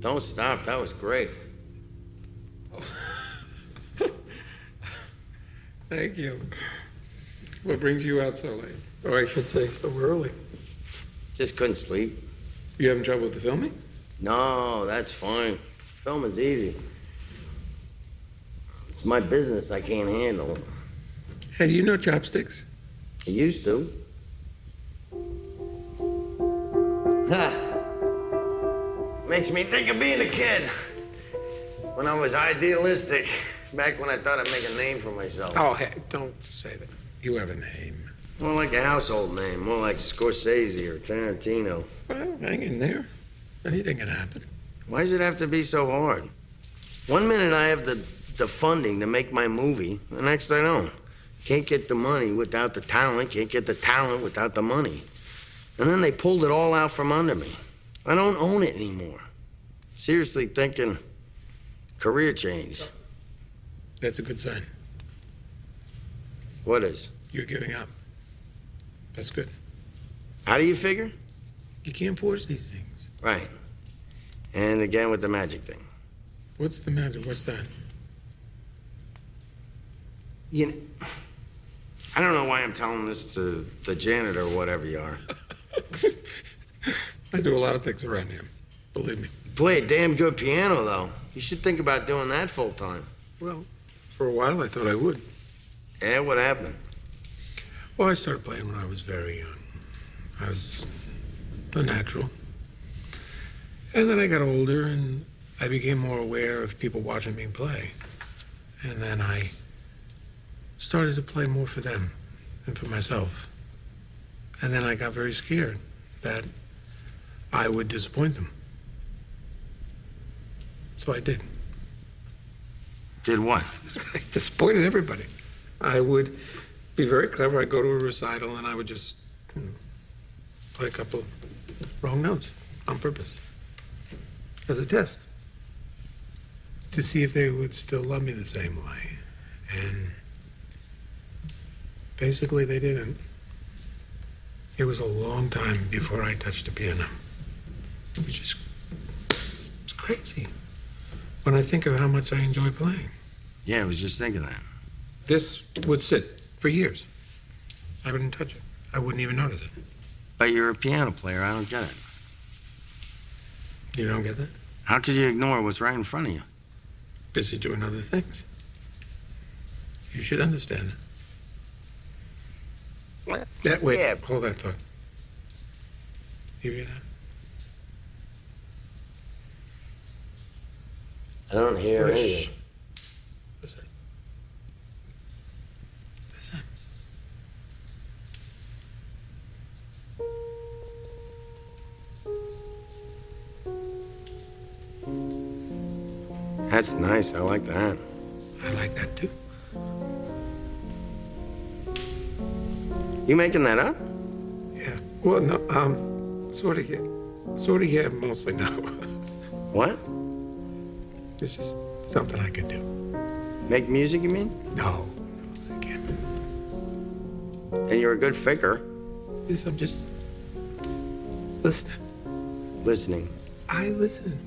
Don't stop. That was great. Thank you. What brings you out so late? Or I should say so early. Just couldn't sleep. You having trouble with the filming? No, that's fine. Filming's easy. It's my business I can't handle. Hey, do you know chopsticks? I used to. Ha! Makes me think of being a kid. When I was idealistic. Back when I thought I'd make a name for myself. Oh, hey, don't say that. You have a name. More like a household name. More like Scorsese or Tarantino. Well, hang in there. Anything can happen. Why does it have to be so hard? One minute I have the funding to make my movie. The next I don't. Can't get the money without the talent. Can't get the talent without the money. And then they pulled it all out from under me. I don't own it anymore. Seriously thinking career change. That's a good sign. What is? You're giving up. That's good. How do you figure? You can't force these things. Right. And again with the magic thing. What's the matter? What's that? You know, I don't know why I'm telling this to the janitor or whatever you are. I do a lot of things around here. Believe me. You play a damn good piano, though. You should think about doing that full time. Well, for a while I thought I would. Yeah, what happened? Well, I started playing when I was very young. I was a natural. And then I got older and I became more aware of people watching me play. And then I started to play more for them than for myself. And then I got very scared that I would disappoint them. So I did. Did what? I disappointed everybody. I would be very clever. I'd go to a recital and I would just play a couple wrong notes on purpose as a test to see if they would still love me the same way. And basically they didn't. It was a long time before I touched a piano, which is it's crazy when I think of how much I enjoy playing. Yeah, I was just thinking that. This would sit for years. I wouldn't touch it. I wouldn't even notice it. But you're a piano player. I don't get it. You don't get that? How could you ignore what's right in front of you? Busy doing other things. You should understand that. Wait, Yeah. Hold that thought. You hear that? I don't hear Shh. anything. Listen. Listen. That's nice. I like that. I like that too. You making that up? Yeah. Well, no, sort of, yeah, mostly no. What? It's just something I could do. Make music, you mean? No, I can't. And you're a good faker. Yes, I'm just listening. Listening. I listen.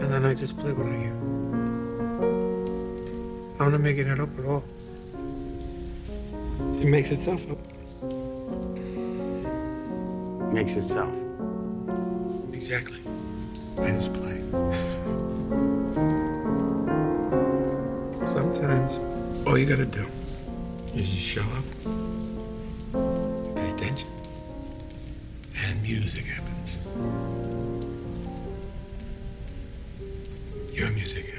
And then I just play what I hear. I'm not making it up at all. It makes itself up. Makes itself. Exactly. I just play. Sometimes all you gotta do is just show up, pay attention, and music happens. Your music happens.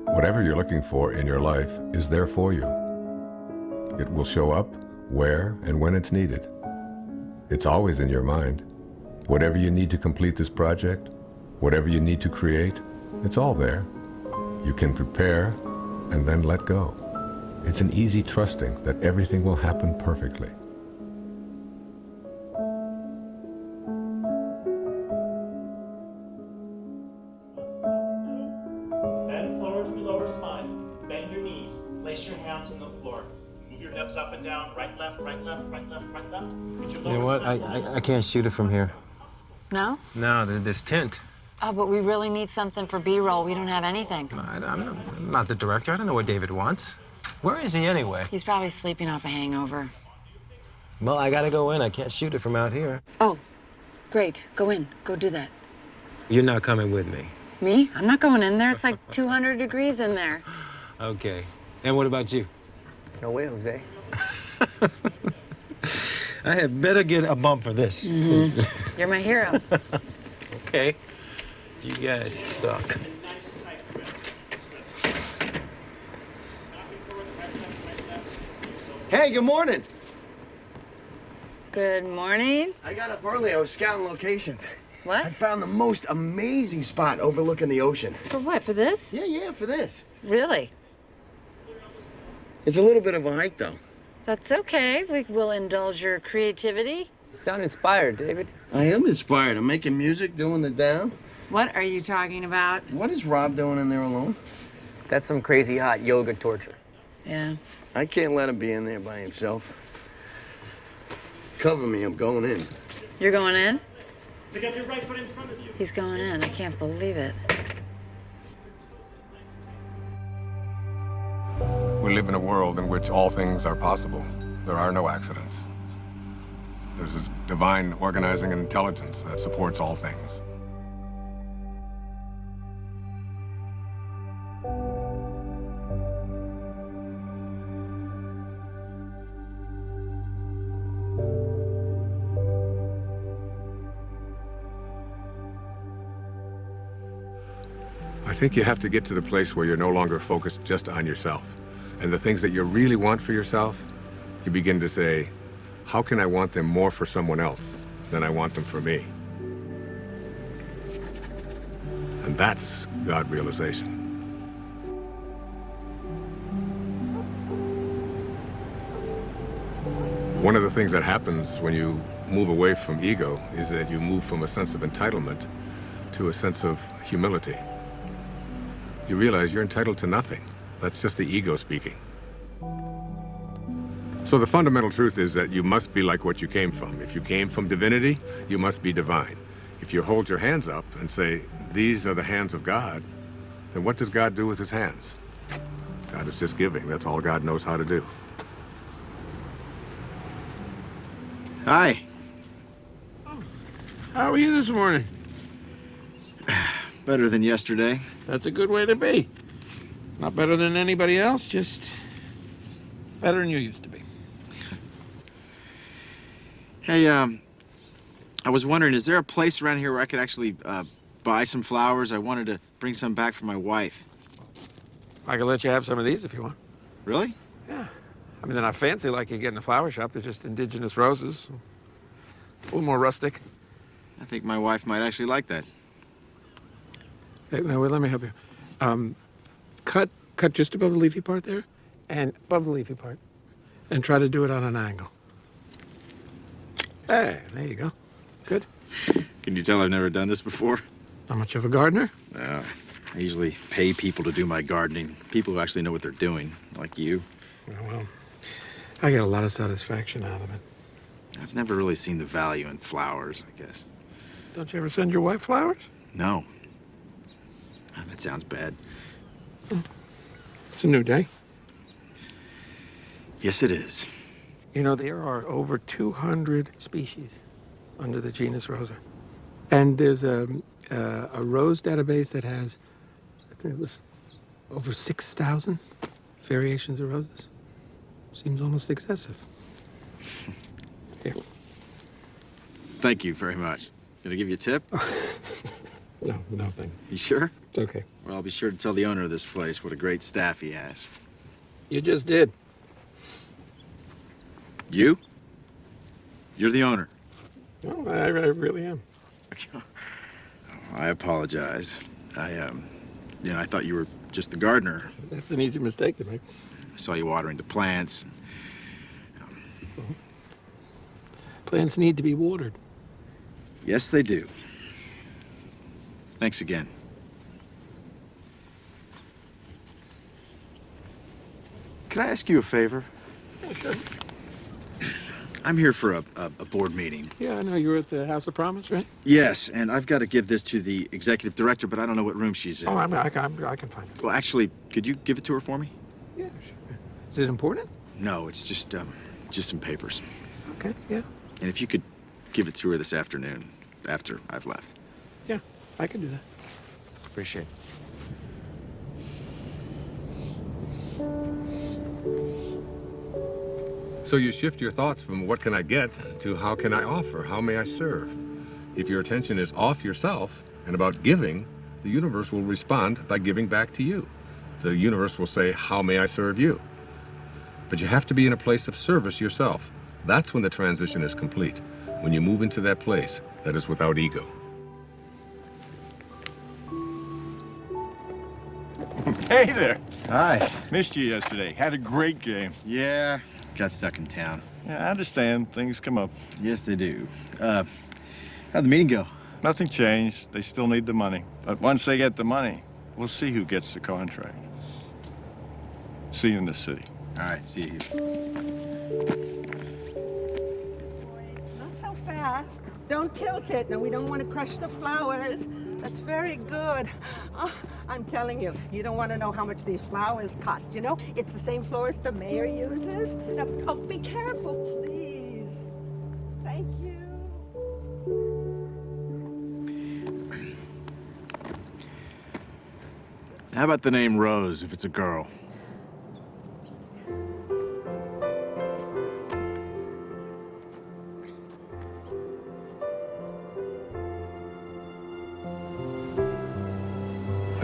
Whatever you're looking for in your life is there for you. It will show up where and when it's needed. It's always in your mind. Whatever you need to complete this project, whatever you need to create, it's all there. You can prepare and then let go. It's an easy trusting that everything will happen perfectly. Bend forward to your lower spine. Bend your knees. Place your hands on the floor. Move your hips up and down. Right, left, right, left, right, left, right, left. Get your You know lower what? spine I can't shoot it from here. No? No, there's tint. Oh, but we really need something for B-roll. We don't have anything. I'm not the director. I don't know what David wants. Where is he anyway? He's probably sleeping off a hangover. Well, I gotta go in. I can't shoot it from out here. Oh, great. Go in. Go do that. You're not coming with me. Me? I'm not going in there. It's like 200 degrees in there. Okay. And what about you? No way, Jose. I had better get a bump for this. Mm-hmm. You're my hero. Okay. You guys suck. Hey, good morning. Good morning. I got up early. I was scouting locations. What? I found the most amazing spot overlooking the ocean. For what? For this? Yeah, for this. Really? It's a little bit of a hike, though. That's okay. We will indulge your creativity. You sound inspired, David. I am inspired. I'm making music, doing the down. What are you talking about? What is Rob doing in there alone? That's some crazy hot yoga torture. Yeah. I can't let him be in there by himself. Cover me, I'm going in. You're going in? Pick up your right foot in front of you. He's going in. I can't believe it. We live in a world in which all things are possible. There are no accidents. There's a divine organizing intelligence that supports all things. I think you have to get to the place where you're no longer focused just on yourself. And the things that you really want for yourself, you begin to say, how can I want them more for someone else than I want them for me? And that's God realization. One of the things that happens when you move away from ego is that you move from a sense of entitlement to a sense of humility. You realize you're entitled to nothing. That's just the ego speaking. So the fundamental truth is that you must be like what you came from. If you came from divinity, you must be divine. If you hold your hands up and say, these are the hands of God, then what does God do with his hands? God is just giving. That's all God knows how to do. Hi. How are you this morning? Better than yesterday. That's a good way to be. Not better than anybody else, just better than you used to be. Hey, I was wondering, is there a place around here where I could actually buy some flowers? I wanted to bring some back for my wife. I can let you have some of these if you want. Really? Yeah. I mean, they're not fancy like you get in a flower shop. They're just indigenous roses. A little more rustic. I think my wife might actually like that. Hey, no, wait, let me help you. Cut just above the leafy part there, and above the leafy part, and try to do it on an angle. Hey, there you go. Good. Can you tell I've never done this before? Not much of a gardener? I usually pay people to do my gardening. People who actually know what they're doing, like you. Well, I get a lot of satisfaction out of it. I've never really seen the value in flowers, I guess. Don't you ever send your wife flowers? No. That sounds bad. It's a new day. Yes, it is. You know, there are over 200 species under the genus Rosa. And there's a rose database that has, I think it was over 6,000 variations of roses. Seems almost excessive. Here. Thank you very much. Can I give you a tip? No, nothing. You sure? It's okay. Well, I'll be sure to tell the owner of this place what a great staff he has. You just did. You? You're the owner. No, I really am. I apologize. I thought you were just the gardener. That's an easy mistake to make. I saw you watering the plants. Plants need to be watered. Yes, they do. Thanks again. Can I ask you a favor? Yeah, sure. I'm here for a board meeting. Yeah, I know. You were at the House of Promise, right? Yes, and I've got to give this to the executive director, but I don't know what room she's in. Oh, I can find it. Well, actually, could you give it to her for me? Yeah, sure. Is it important? No, it's just some papers. Okay, yeah. And if you could give it to her this afternoon, after I've left. Yeah, I can do that. Appreciate it. So you shift your thoughts from what can I get to how can I offer, how may I serve? If your attention is off yourself and about giving, the universe will respond by giving back to you. The universe will say, how may I serve you? But you have to be in a place of service yourself. That's when the transition is complete, when you move into that place that is without ego. Hey there. Hi. Missed you yesterday. Had a great game. Yeah, got stuck in town. Yeah, I understand. Things come up. Yes, they do. How'd the meeting go? Nothing changed. They still need the money. But once they get the money, we'll see who gets the contract. See you in the city. All right, see you. Not so fast. Don't tilt it. No, we don't want to crush the flowers. That's very good. Oh, I'm telling you, you don't want to know how much these flowers cost. You know, it's the same florist the mayor uses. Now, oh, be careful, please. Thank you. How about the name Rose if it's a girl?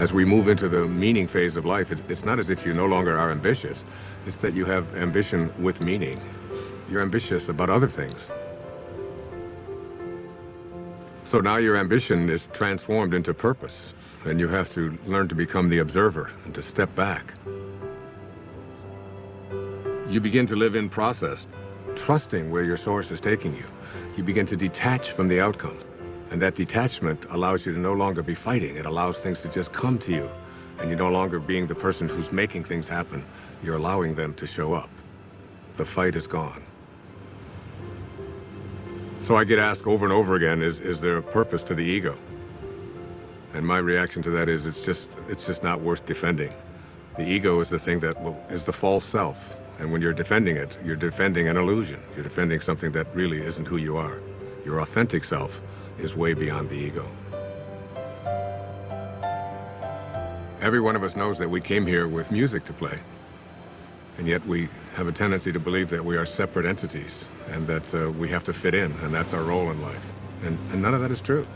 As we move into the meaning phase of life, it's not as if you no longer are ambitious. It's that you have ambition with meaning. You're ambitious about other things. So now your ambition is transformed into purpose, and you have to learn to become the observer and to step back. You begin to live in process, trusting where your source is taking you. You begin to detach from the outcome, and that detachment allows you to no longer be fighting. It allows things to just come to you, and you're no longer being the person who's making things happen. You're allowing them to show up. The fight is gone. So I get asked over and over again, is there a purpose to the ego? And my reaction to that is it's just not worth defending. The ego is the thing that is the false self. And when you're defending it, you're defending an illusion. You're defending something that really isn't who you are. Your authentic self is way beyond the ego. Every one of us knows that we came here with music to play. And yet we have a tendency to believe that we are separate entities and that we have to fit in, and that's our role in life. And none of that is true.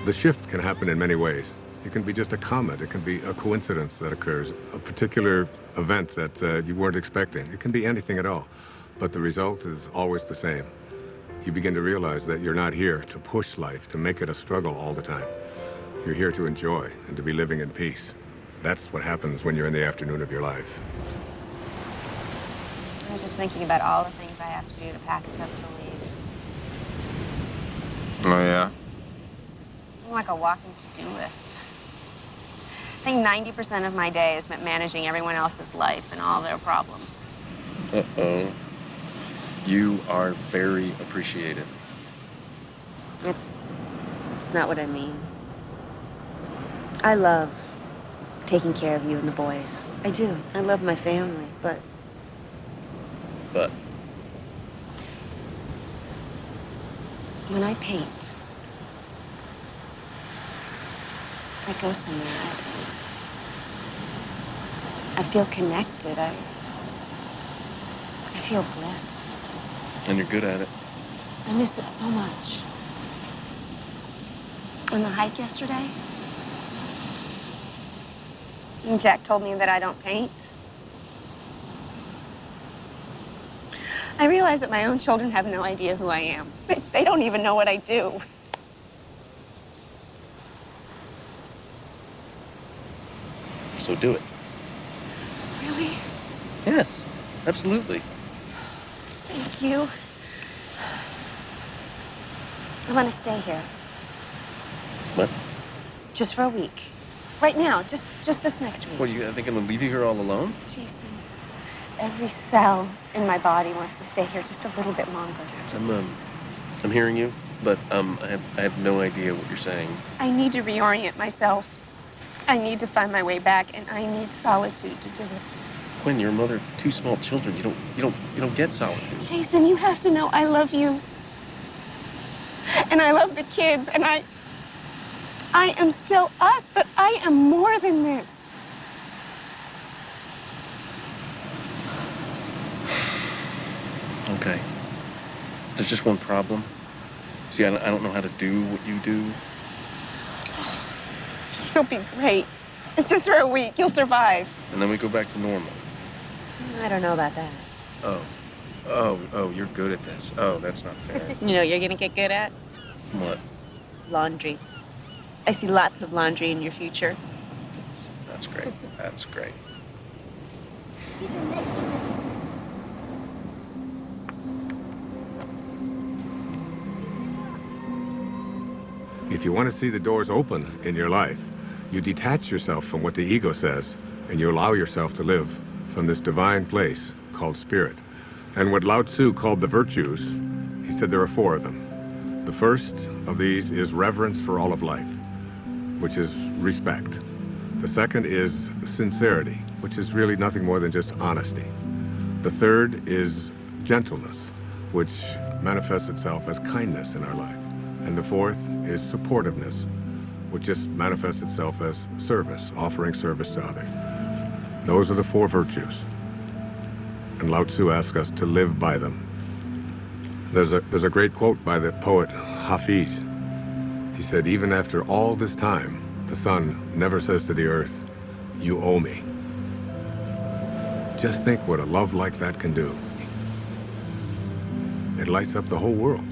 The shift can happen in many ways. It can be just a comet. It can be a coincidence that occurs, a particular event that you weren't expecting. It can be anything at all. But the result is always the same. You begin to realize that you're not here to push life, to make it a struggle all the time. You're here to enjoy and to be living in peace. That's what happens when you're in the afternoon of your life. I was just thinking about all the things I have to do to pack us up to leave. Oh, yeah? I'm like a walking to-do list. I think 90% of my day is spent managing everyone else's life and all their problems. Uh-oh. You are very appreciated. That's not what I mean. I love taking care of you and the boys. I do. I love my family, but... But? When I paint, I go somewhere. I feel connected. I feel blessed. And you're good at it. I miss it so much. On the hike yesterday, Jack told me that I don't paint. I realize that my own children have no idea who I am. They don't even know what I do. So do it. Really? Yes, absolutely. Thank you. I want to stay here. What? Just for a week. Right now, just this next week. What, you think I'm gonna leave you here all alone? Jason, every cell in my body wants to stay here just a little bit longer. I'm hearing you, but I have no idea what you're saying. I need to reorient myself. I need to find my way back, and I need solitude to do it. Quinn, you're a mother of 2 small children. You don't get solitude. Jason, you have to know I love you. And I love the kids, and I am still us, but I am more than this. Okay. There's just one problem. See, I don't know how to do what you do. You'll be great. It's just for a week. You'll survive. And then we go back to normal. I don't know about that. Oh, you're good at this. Oh, that's not fair. You know what you're gonna get good at? What? Laundry. I see lots of laundry in your future. That's great. That's great. If you want to see the doors open in your life, you detach yourself from what the ego says, and you allow yourself to live from this divine place called spirit. And what Lao Tzu called the virtues, he said there are 4 of them. The first of these is reverence for all of life, which is respect. The second is sincerity, which is really nothing more than just honesty. The third is gentleness, which manifests itself as kindness in our life. And the fourth is supportiveness, which just manifests itself as service, offering service to others. Those are the 4 virtues. And Lao Tzu asks us to live by them. There's a great quote by the poet Hafiz. He said, even after all this time, The sun never says to the earth, "You owe me." Just think what a love like that can do. It lights up the whole world.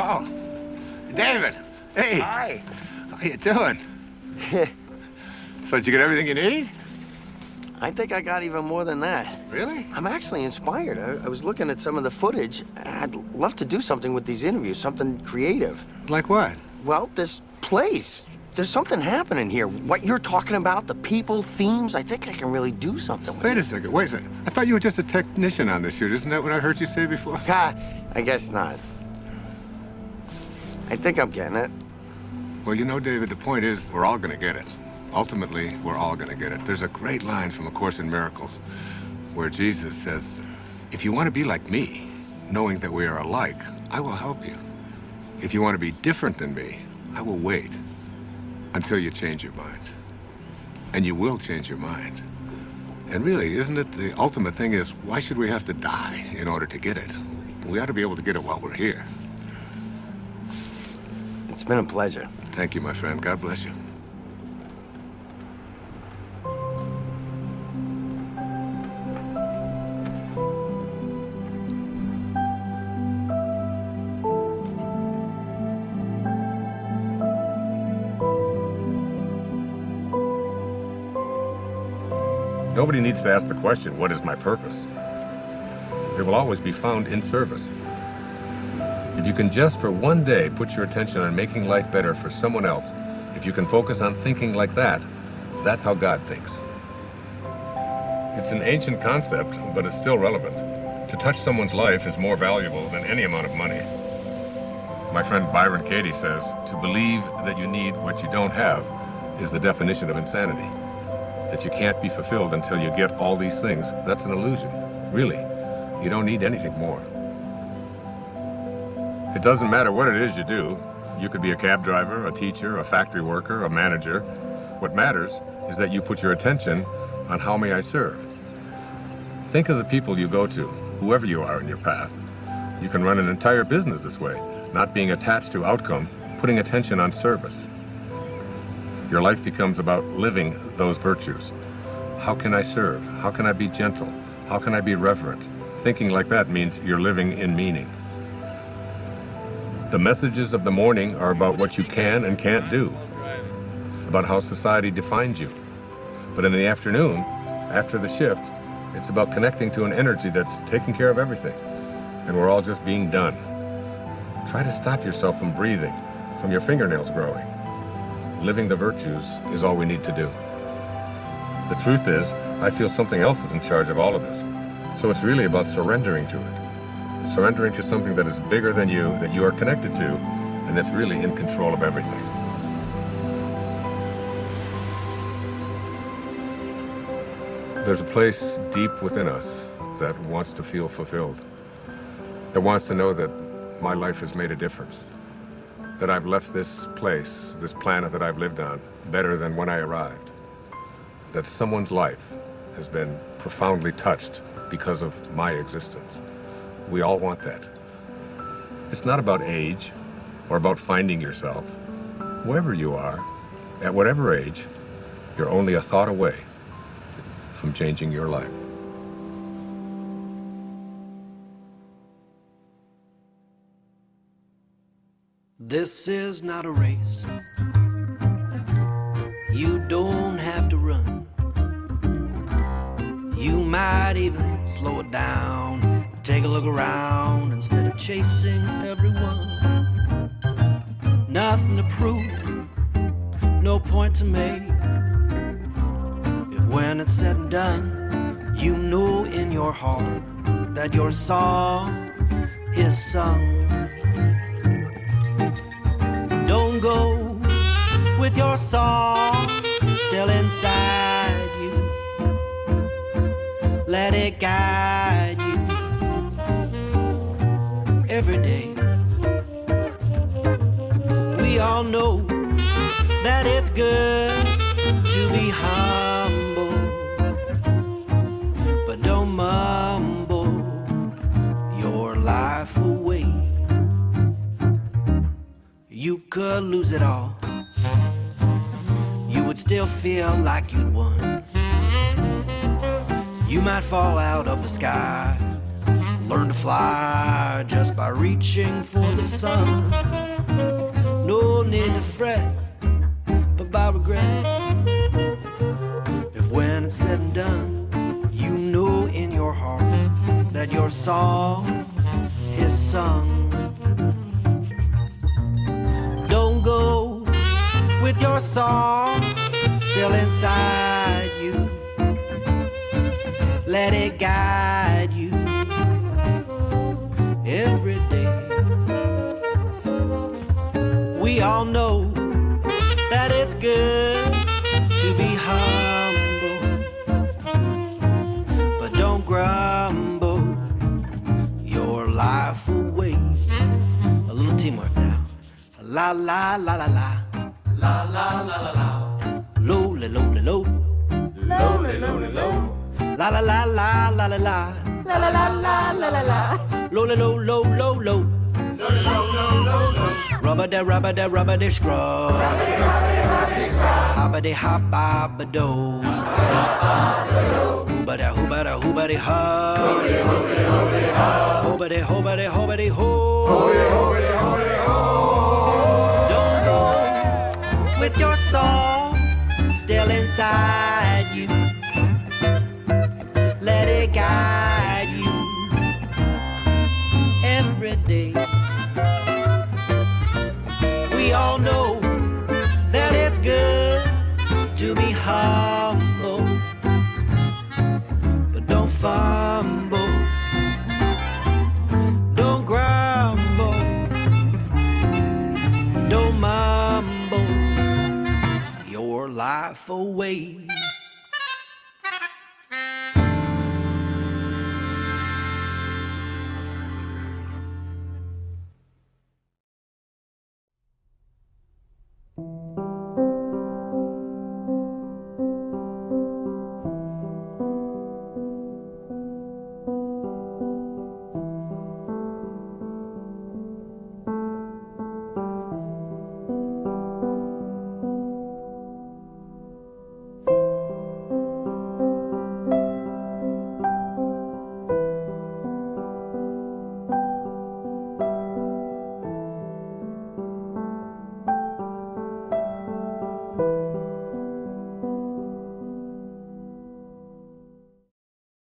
Oh, David. Hey. Hi. How you doing? So did you get everything you need? I think I got even more than that. Really? I'm actually inspired. I was looking at some of the footage. I'd love to do something with these interviews, something creative. Like what? Well, this place. There's something happening here. What you're talking about, the people, themes, I think I can really do something with Wait a second. I thought you were just a technician on this shoot. Isn't that what I heard you say before? I guess not. I think I'm getting it. Well, you know, David, the point is we're all going to get it. Ultimately, we're all going to get it. There's a great line from A Course in Miracles where Jesus says, "If you want to be like me, knowing that we are alike, I will help you. If you want to be different than me, I will wait until you change your mind." And you will change your mind. And really, isn't it the ultimate thing is, why should we have to die in order to get it? We ought to be able to get it while we're here. It's been a pleasure. Thank you, my friend. God bless you. Nobody needs to ask the question, what is my purpose? It will always be found in service. If you can just for one day put your attention on making life better for someone else, if you can focus on thinking like that, that's how God thinks. It's an ancient concept, but it's still relevant. To touch someone's life is more valuable than any amount of money. My friend Byron Katie says, to believe that you need what you don't have is the definition of insanity. That you can't be fulfilled until you get all these things, that's an illusion. Really, you don't need anything more. It doesn't matter what it is you do. You could be a cab driver, a teacher, a factory worker, a manager. What matters is that you put your attention on how may I serve. Think of the people you go to, whoever you are in your path. You can run an entire business this way, not being attached to outcome, putting attention on service. Your life becomes about living those virtues. How can I serve? How can I be gentle? How can I be reverent? Thinking like that means you're living in meaning. The messages of the morning are about what you can and can't do, about how society defines you. But in the afternoon, after the shift, it's about connecting to an energy that's taking care of everything, and we're all just being done. Try to stop yourself from breathing, from your fingernails growing. Living the virtues is all we need to do. The truth is, I feel something else is in charge of all of this. So it's really about surrendering to it. Surrendering to something that is bigger than you, that you are connected to, and that's really in control of everything. There's a place deep within us that wants to feel fulfilled, that wants to know that my life has made a difference, that I've left this place, this planet that I've lived on, better than when I arrived, that someone's life has been profoundly touched because of my existence. We all want that. It's not about age or about finding yourself. Wherever you are, at whatever age, you're only a thought away from changing your life. This is not a race. You don't have to run. You might even slow it down, take a look around instead of chasing everyone. Nothing to prove, no point to make. If when it's said and done, you know in your heart that your song is sung. Don't go with your song still inside you. Let it guide you every day. We all know that it's good to be humble, but don't mumble your life away. You could lose it all, you would still feel like you'd won. You might fall out of the sky, learn to fly just by reaching for the sun. No need to fret, but by regret. If when it's said and done, you know in your heart that your song is sung. Don't go with your song still inside you. Let it guide you every day. We all know that it's good to be humble, but don't grumble your life away. A little teamwork now. La la la la la. La la la la la. Low la low la low. Low la low la low. La la la la la la la. La la la la la la la. Low la low low low low. Low la low low low low. Rubber da scrub. Hobbity hop bop a do. Hoobada hoobada hoobady hub. Hoobity hoobity hoobity ho. Don't go with your song still inside you. Let it guide you every day. We all know that it's good to be humble, but don't fumble, don't grumble, don't mumble your life away.